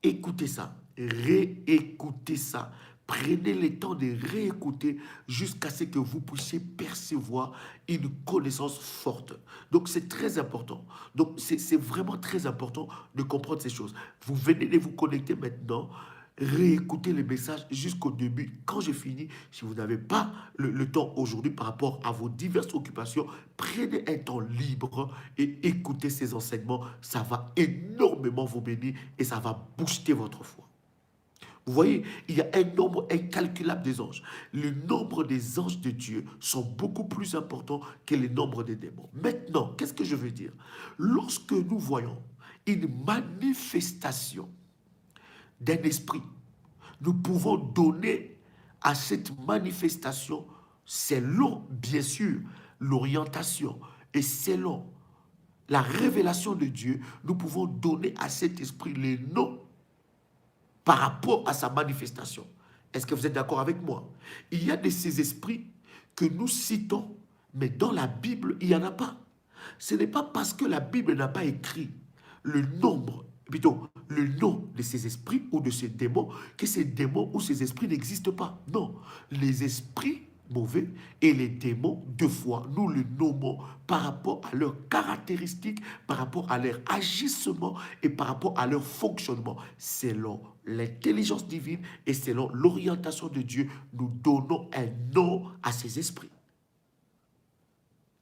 A: écoutez ça, réécoutez ça. Prenez le temps de réécouter jusqu'à ce que vous puissiez percevoir une connaissance forte. Donc, c'est très important. Donc, c'est vraiment très important de comprendre ces choses. Vous venez de vous connecter maintenant. Réécoutez les messages jusqu'au début. Quand j'ai fini, si vous n'avez pas le temps aujourd'hui par rapport à vos diverses occupations, prenez un temps libre et écoutez ces enseignements. Ça va énormément vous bénir et ça va booster votre foi. Vous voyez, il y a un nombre incalculable des anges. Le nombre des anges de Dieu sont beaucoup plus importants que le nombre des démons. Maintenant, qu'est-ce que je veux dire? Lorsque nous voyons une manifestation d'un esprit, nous pouvons donner à cette manifestation, selon, bien sûr, l'orientation et selon la révélation de Dieu, nous pouvons donner à cet esprit les noms par rapport à sa manifestation. Est-ce que vous êtes d'accord avec moi? Il y a de ces esprits que nous citons, mais dans la Bible, il n'y en a pas. Ce n'est pas parce que la Bible n'a pas écrit le nombre, plutôt le nom de ces esprits ou de ces démons, que ces démons ou ces esprits n'existent pas. Non, les esprits mauvais et les démons, deux fois, nous les nommons par rapport à leurs caractéristiques, par rapport à leur agissement et par rapport à leur fonctionnement. Selon l'intelligence divine et selon l'orientation de Dieu, nous donnons un nom à ces esprits.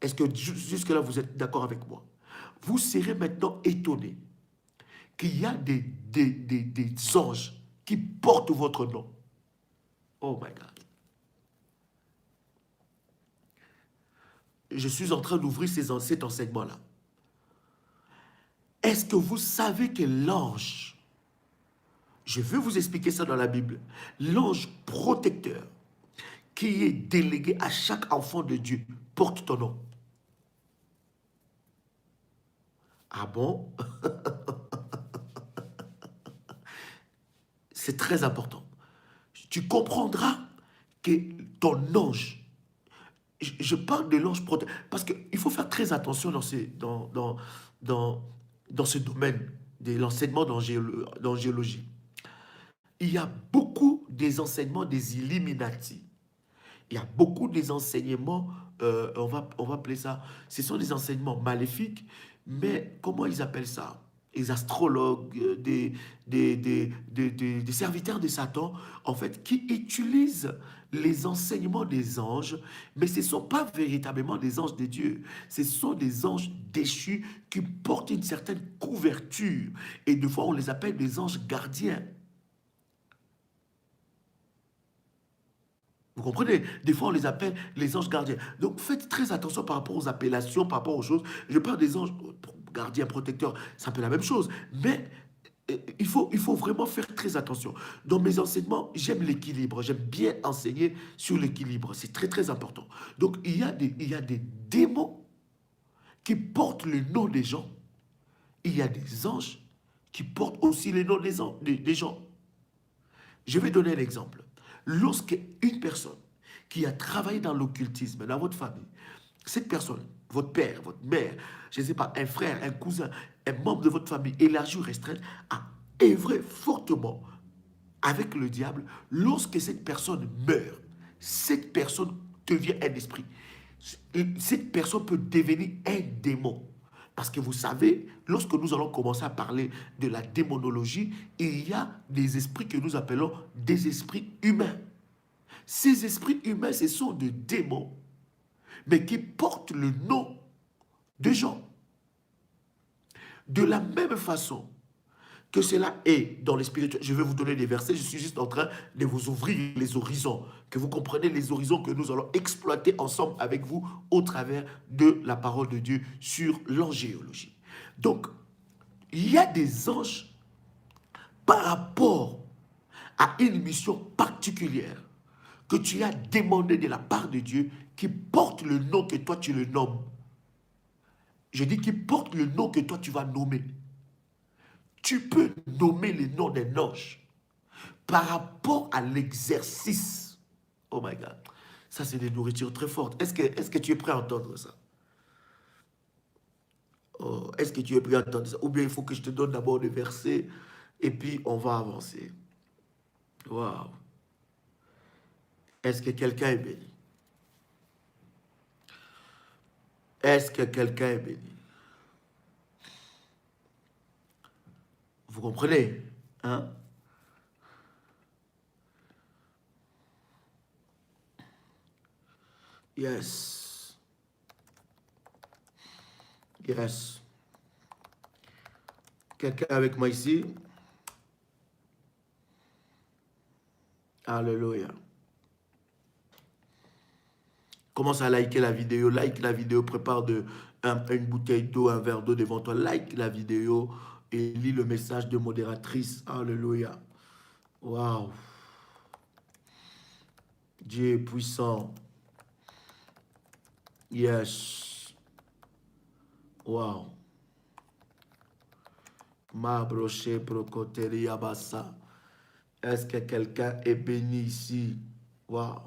A: Est-ce que jusque-là, vous êtes d'accord avec moi? Vous serez maintenant étonné qu'il y a des anges qui portent votre nom. Oh my God. Je suis en train d'ouvrir cet enseignement-là. Est-ce que vous savez que l'ange, je vais vous expliquer ça dans la Bible, l'ange protecteur qui est délégué à chaque enfant de Dieu porte ton nom? Ah bon? C'est très important. Tu comprendras que ton ange, je parle de l'ange protecteur, parce qu'il faut faire très attention dans ce domaine de l'enseignement d'angéologie. Il y a beaucoup des enseignements des Illuminati. Il y a beaucoup des enseignements, on va appeler ça, ce sont des enseignements maléfiques, mais comment ils appellent ça? Les astrologues, des serviteurs de Satan, en fait, qui utilisent les enseignements des anges, mais ce ne sont pas véritablement des anges de Dieu. Ce sont des anges déchus qui portent une certaine couverture. Et des fois, on les appelle des anges gardiens. Vous comprenez? Des fois, on les appelle les anges gardiens. Donc, faites très attention par rapport aux appellations, par rapport aux choses. Je parle des anges gardiens, protecteurs, c'est un peu la même chose. Mais il faut vraiment faire très attention. Dans mes enseignements, j'aime l'équilibre. J'aime bien enseigner sur l'équilibre. C'est très, très important. Donc, il y a des démons qui portent le nom des gens. Il y a des anges qui portent aussi les noms des gens. Je vais donner un exemple. Lorsque une personne qui a travaillé dans l'occultisme dans votre famille, cette personne, votre père, votre mère, je ne sais pas, un frère, un cousin, un membre de votre famille élargi ou restreint, a œuvré fortement avec le diable, lorsque cette personne meurt, cette personne devient un esprit. Cette personne peut devenir un démon. Parce que vous savez, lorsque nous allons commencer à parler de la démonologie, il y a des esprits que nous appelons des esprits humains. Ces esprits humains, ce sont des démons, mais qui portent le nom de gens. De la même façon que cela est dans les spirituels. Je vais vous donner des versets, je suis juste en train de vous ouvrir les horizons, que vous compreniez les horizons que nous allons exploiter ensemble avec vous au travers de la parole de Dieu sur l'angéologie. Donc, il y a des anges par rapport à une mission particulière que tu as demandé de la part de Dieu qui porte le nom que toi tu le nommes. Je dis qui porte le nom que toi tu vas nommer. Tu peux nommer le nom d'un ange par rapport à l'exercice. Oh my God. Ça, c'est des nourritures très fortes. Est-ce que tu es prêt à entendre ça? Oh, est-ce que tu es prêt à entendre ça? Ou bien il faut que je te donne d'abord des versets et puis on va avancer. Waouh. Est-ce que quelqu'un est béni? Est-ce que quelqu'un est béni? Vous comprenez? Hein? Yes. Yes. Quelqu'un avec moi ici? Alléluia. Commence à liker la vidéo. Like la vidéo. Prépare une bouteille d'eau, un verre d'eau devant toi. Like la vidéo et lis le message de modératrice. Alléluia. Waouh. Dieu est puissant. Yes. Waouh. Ma broché brocoteri abassa. Est-ce que quelqu'un est béni ici? Waouh.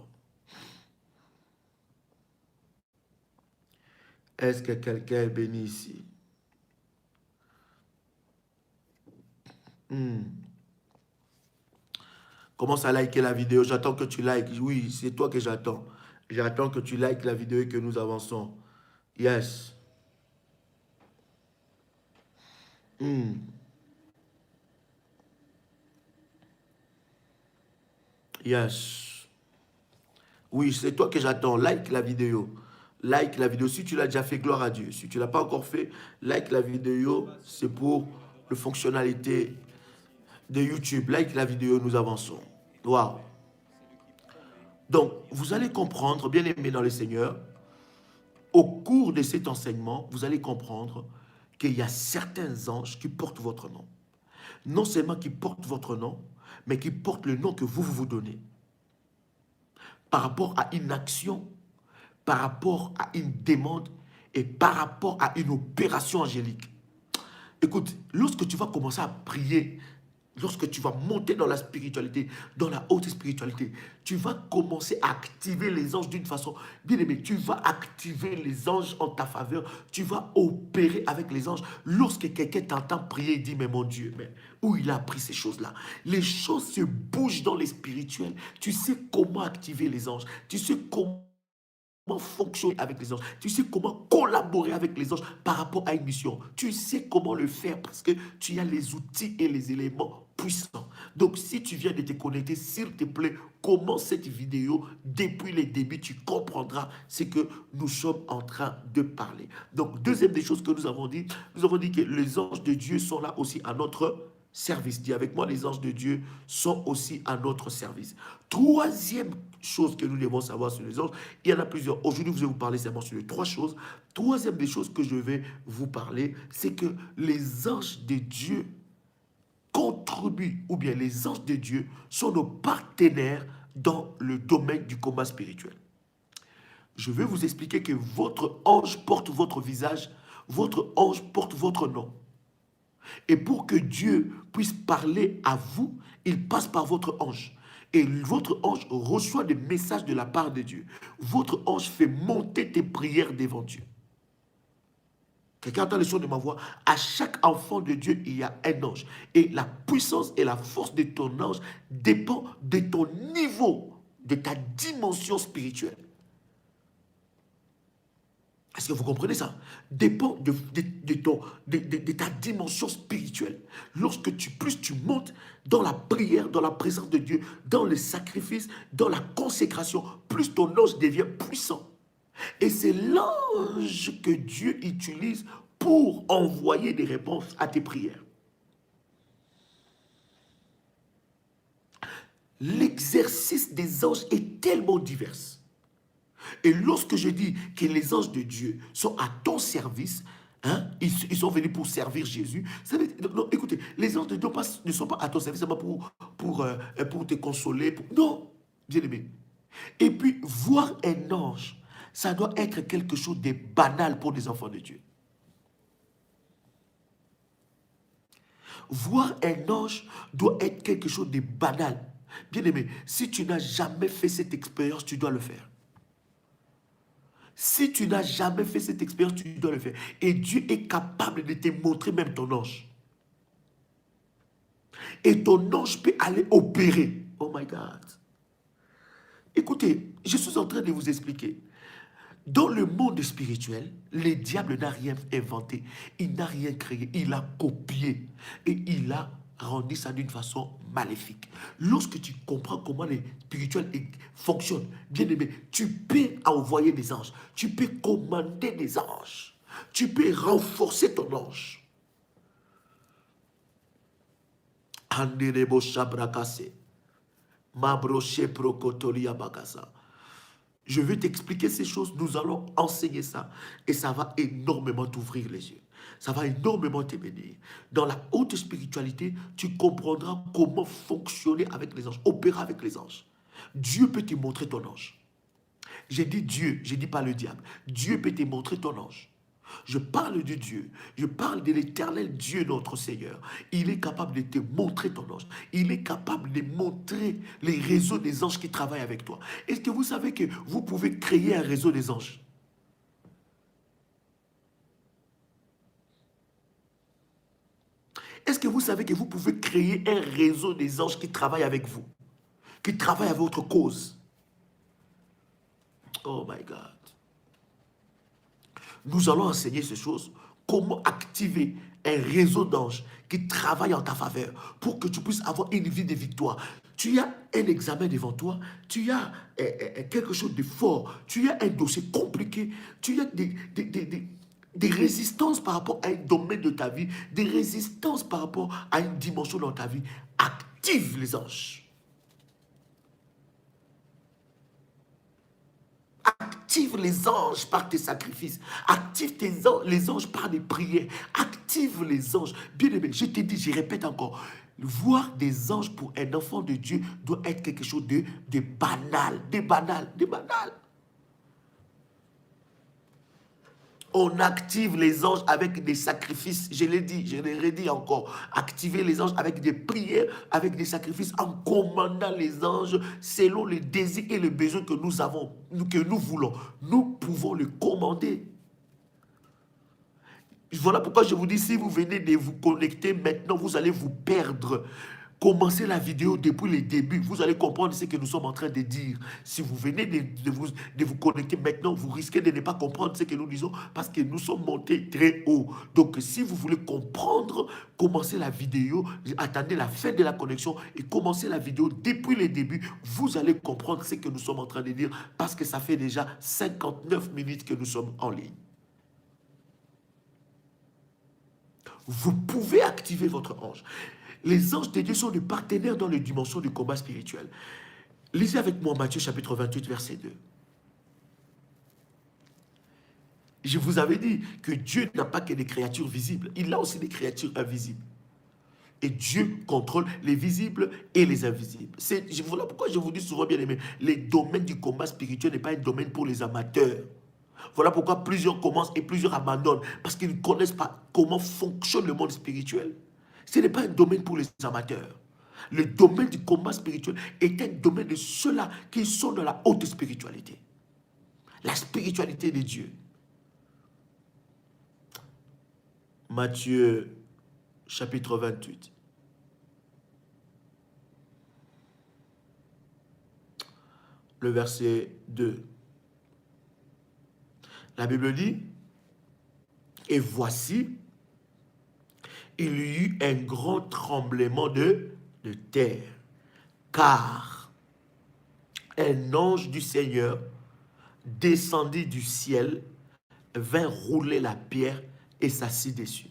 A: Est-ce que quelqu'un est béni ici? Commence à liker la vidéo. J'attends que tu likes. Oui, c'est toi que j'attends. J'attends que tu likes la vidéo et que nous avançons. Yes. Yes. Oui, c'est toi que j'attends. Like la vidéo. Like la vidéo. Si tu l'as déjà fait, gloire à Dieu. Si tu ne l'as pas encore fait, like la vidéo. C'est pour la fonctionnalité de YouTube. Like la vidéo, nous avançons. Wow. Donc, vous allez comprendre, bien aimé dans le Seigneur, au cours de cet enseignement, vous allez comprendre qu'il y a certains anges qui portent votre nom. Non seulement qui portent votre nom, mais qui portent le nom que vous donnez. Par rapport à une action, par rapport à une demande et par rapport à une opération angélique. Écoute, lorsque tu vas commencer à prier, lorsque tu vas monter dans la spiritualité, dans la haute spiritualité, tu vas commencer à activer les anges d'une façon, bien aimé, tu vas activer les anges en ta faveur, tu vas opérer avec les anges. Lorsque quelqu'un t'entend prier, il dit, mais mon Dieu, mais où il a appris ces choses-là? Les choses se bougent dans les spirituels. Tu sais comment activer les anges. Tu sais comment fonctionner avec les anges. Tu sais comment collaborer avec les anges par rapport à une mission. Tu sais comment le faire parce que tu as les outils et les éléments puissants. Donc, si tu viens de te connecter, s'il te plaît, commence cette vidéo depuis le début. Tu comprendras ce que nous sommes en train de parler. Donc, deuxième des choses que nous avons dit que les anges de Dieu sont là aussi à notre service. Dis avec moi, les anges de Dieu sont aussi à notre service. Troisième chose que nous devons savoir sur les anges, il y en a plusieurs. Aujourd'hui, je vais vous parler seulement sur les 3 choses. Troisième des choses que je vais vous parler, c'est que les anges de Dieu contribuent, ou bien les anges de Dieu sont nos partenaires dans le domaine du combat spirituel. Je vais vous expliquer que votre ange porte votre visage, votre ange porte votre nom. Et pour que Dieu puisse parler à vous, il passe par votre ange. Et votre ange reçoit des messages de la part de Dieu. Votre ange fait monter tes prières devant Dieu. Quelqu'un entend les sons de ma voix? À chaque enfant de Dieu, il y a un ange. Et la puissance et la force de ton ange dépend de ton niveau, de ta dimension spirituelle. Est-ce que vous comprenez ça? Dépend de ta dimension spirituelle. Lorsque plus tu montes dans la prière, dans la présence de Dieu, dans le sacrifice, dans la consécration, plus ton ange devient puissant. Et c'est l'ange que Dieu utilise pour envoyer des réponses à tes prières. L'exercice des anges est tellement divers. Et lorsque je dis que les anges de Dieu sont à ton service, hein, ils sont venus pour servir Jésus. Ça veut dire, non, écoutez, les anges de Dieu ne sont pas à ton service seulement pour te consoler. Non, bien aimé. Et puis, voir un ange, ça doit être quelque chose de banal pour des enfants de Dieu. Voir un ange doit être quelque chose de banal. Bien aimé, si tu n'as jamais fait cette expérience, tu dois le faire. Si tu n'as jamais fait cette expérience, tu dois le faire. Et Dieu est capable de te montrer même ton ange. Et ton ange peut aller opérer. Oh my God. Écoutez, je suis en train de vous expliquer. Dans le monde spirituel, le diable n'a rien inventé. Il n'a rien créé. Il a copié. Et il a rendu ça d'une façon maléfique. Lorsque tu comprends comment les spirituels fonctionnent, bien aimé, tu peux envoyer des anges. Tu peux commander des anges. Tu peux renforcer ton ange. Anderebo Shabrakase. Mabroche Prokotolia Bagasa. Je vais t'expliquer ces choses, nous allons enseigner ça. Et ça va énormément t'ouvrir les yeux. Ça va énormément te bénir. Dans la haute spiritualité, tu comprendras comment fonctionner avec les anges, opérer avec les anges. Dieu peut te montrer ton ange. J'ai dit Dieu, je ne dis pas le diable. Dieu peut te montrer ton ange. Je parle de Dieu, je parle de l'éternel Dieu notre Seigneur. Il est capable de te montrer ton ange. Il est capable de montrer les réseaux des anges qui travaillent avec toi. Est-ce que vous savez que vous pouvez créer un réseau des anges? Est-ce que vous savez que vous pouvez créer un réseau des anges qui travaillent avec vous, qui travaillent à votre cause? Oh my God. Nous allons enseigner ces choses. Comment activer un réseau d'anges qui travaillent en ta faveur pour que tu puisses avoir une vie de victoire. Tu as un examen devant toi, tu as quelque chose de fort, tu as un dossier compliqué, tu as des résistances par rapport à un domaine de ta vie, des résistances par rapport à une dimension dans ta vie. Active les anges. Active les anges par tes sacrifices. Active les anges par des prières. Active les anges. Bien aimé, je te dis, je répète encore. Voir des anges pour un enfant de Dieu doit être quelque chose de banal. De banal. De banal. On active les anges avec des sacrifices. Je l'ai dit, je l'ai redit encore. Activer les anges avec des prières, avec des sacrifices, en commandant les anges selon les désirs et les besoins que nous avons, que nous voulons. Nous pouvons les commander. Voilà pourquoi je vous dis, si vous venez de vous connecter maintenant, vous allez vous perdre. Commencez la vidéo depuis le début. Vous allez comprendre ce que nous sommes en train de dire. Si vous venez de vous connecter maintenant, vous risquez de ne pas comprendre ce que nous disons parce que nous sommes montés très haut. Donc, si vous voulez comprendre, commencez la vidéo, attendez la fin de la connexion et commencez la vidéo depuis le début. Vous allez comprendre ce que nous sommes en train de dire parce que ça fait déjà 59 minutes que nous sommes en ligne. Vous pouvez activer votre ange. Les anges de Dieu sont des partenaires dans les dimensions du combat spirituel. Lisez avec moi Matthieu chapitre 28, verset 2. Je vous avais dit que Dieu n'a pas que des créatures visibles. Il a aussi des créatures invisibles. Et Dieu contrôle les visibles et les invisibles. Voilà pourquoi je vous dis souvent, bien aimé, les domaines du combat spirituel n'est pas un domaine pour les amateurs. Voilà pourquoi plusieurs commencent et plusieurs abandonnent. Parce qu'ils ne connaissent pas comment fonctionne le monde spirituel. Ce n'est pas un domaine pour les amateurs. Le domaine du combat spirituel est un domaine de ceux-là qui sont dans la haute spiritualité. La spiritualité de Dieu. Matthieu chapitre 28. Le verset 2. La Bible dit, et voici, il y eut un grand tremblement de terre, car un ange du Seigneur descendit du ciel, vint rouler la pierre et s'assit dessus.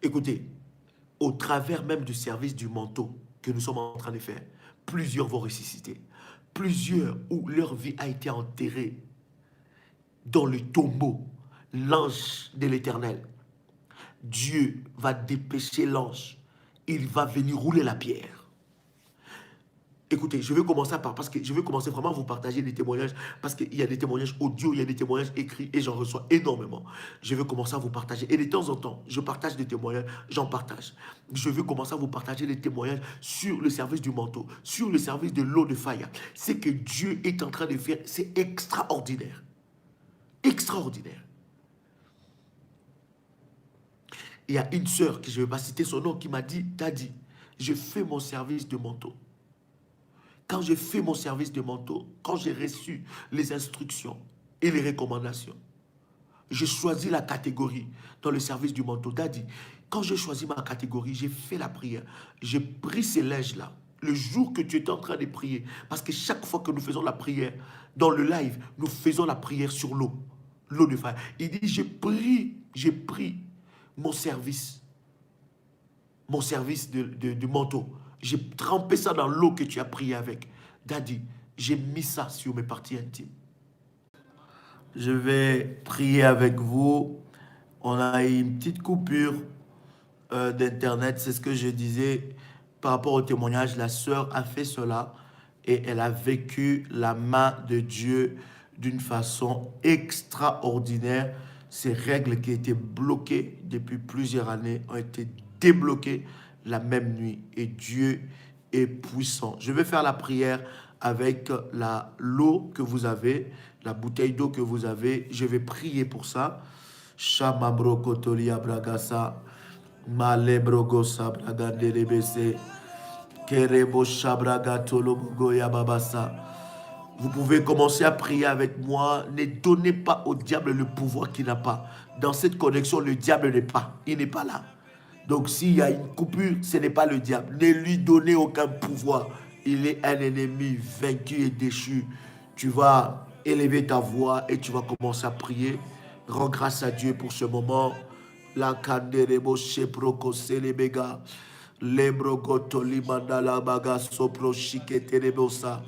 A: Écoutez, au travers même du service du manteau que nous sommes en train de faire, plusieurs vont ressusciter. Plusieurs où leur vie a été enterrée dans le tombeau, l'ange de l'Éternel. Dieu va dépêcher l'ange. Il va venir rouler la pierre. Écoutez, je vais commencer parce que je vais commencer vraiment à vous partager des témoignages, parce qu'il y a des témoignages audio, il y a des témoignages écrits, et j'en reçois énormément. Je vais commencer à vous partager. Et de temps en temps, je partage des témoignages, j'en partage. Je vais commencer à vous partager des témoignages sur le service du manteau, sur le service de l'eau de faïa. Ce que Dieu est en train de faire, c'est extraordinaire. Extraordinaire. Il y a une sœur, que je ne vais pas citer son nom, qui m'a dit, t'as dit, je fais mon service de manteau. Quand j'ai fait mon service de manteau, quand j'ai reçu les instructions et les recommandations, j'ai choisi la catégorie dans le service du manteau. Daddy, quand j'ai choisi ma catégorie, j'ai fait la prière. J'ai pris ces linges-là, le jour que tu étais en train de prier. Parce que chaque fois que nous faisons la prière, dans le live, nous faisons la prière sur l'eau. L'eau de fire. Il dit, j'ai pris mon service de manteau. J'ai trempé ça dans l'eau que tu as prié avec. Daddy, j'ai mis ça sur mes parties intimes. Je vais prier avec vous. On a une petite coupure d'Internet. C'est ce que je disais par rapport au témoignage. La sœur a fait cela et elle a vécu la main de Dieu d'une façon extraordinaire. Ces règles qui étaient bloquées depuis plusieurs années ont été débloquées la même nuit. Et Dieu est puissant. Je vais faire la prière avec l'eau que vous avez, la bouteille d'eau que vous avez. Je vais prier pour ça. Shamabro kotolia bragasa, malebrogosa bragadelebese, kerebo shabragatolobogoya babasa. Vous pouvez commencer à prier avec moi. Ne donnez pas au diable le pouvoir qu'il n'a pas. Dans cette connexion, le diable n'est pas. Il n'est pas là. Donc s'il y a une coupure, ce n'est pas le diable. Ne lui donnez aucun pouvoir. Il est un ennemi vaincu et déchu. Tu vas élever ta voix et tu vas commencer à prier. Rends grâce à Dieu pour ce moment. La kanderebo sheproko selebega. Lebrogoto limandala baga sopro shiketerebosa.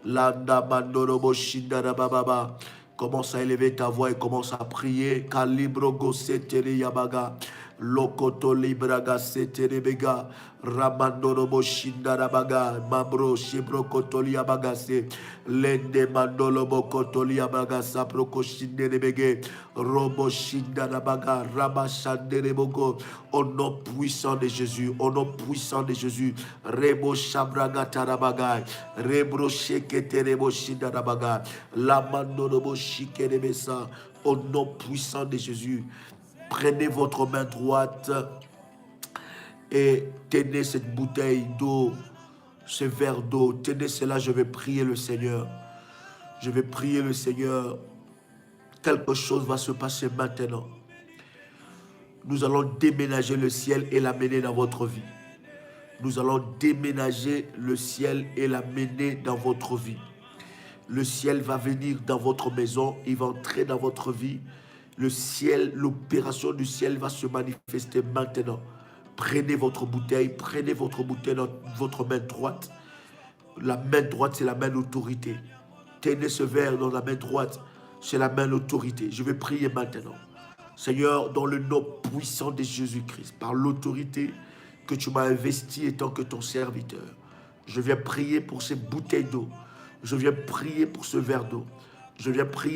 A: Landa mandorobo shindara bababa. Commence à élever ta voix et commence à prier. Kalibro gosetere yabaga. Lokoto libraga setere bega. Ramandorobo shindara baga. Mabro shibro kotoli yabaga se. Lende mandolobo kotoli yabaga saproko shindere bege. Robo shindara baga. Rama shandere bogo. Au nom puissant de Jésus. Au nom puissant de Jésus. Rebo shabraga tarabaga. Rebro sheketerebo shindara baga. Lamandorobo shikerebesa. Au nom puissant de Jésus. Prenez votre main droite et tenez cette bouteille d'eau, ce verre d'eau. Tenez cela, je vais prier le Seigneur. Je vais prier le Seigneur. Quelque chose va se passer maintenant. Nous allons déménager le ciel et l'amener dans votre vie. Nous allons déménager le ciel et l'amener dans votre vie. Le ciel va venir dans votre maison, il va entrer dans votre vie. Le ciel, l'opération du ciel va se manifester maintenant. Prenez votre bouteille dans votre main droite. La main droite, c'est la main d'autorité. Tenez ce verre dans la main droite, c'est la main d'autorité. Je vais prier maintenant. Seigneur, dans le nom puissant de Jésus-Christ, par l'autorité que tu m'as investie étant que ton serviteur, je viens prier pour ces bouteilles d'eau. Je viens prier pour ce verre d'eau. Je viens prier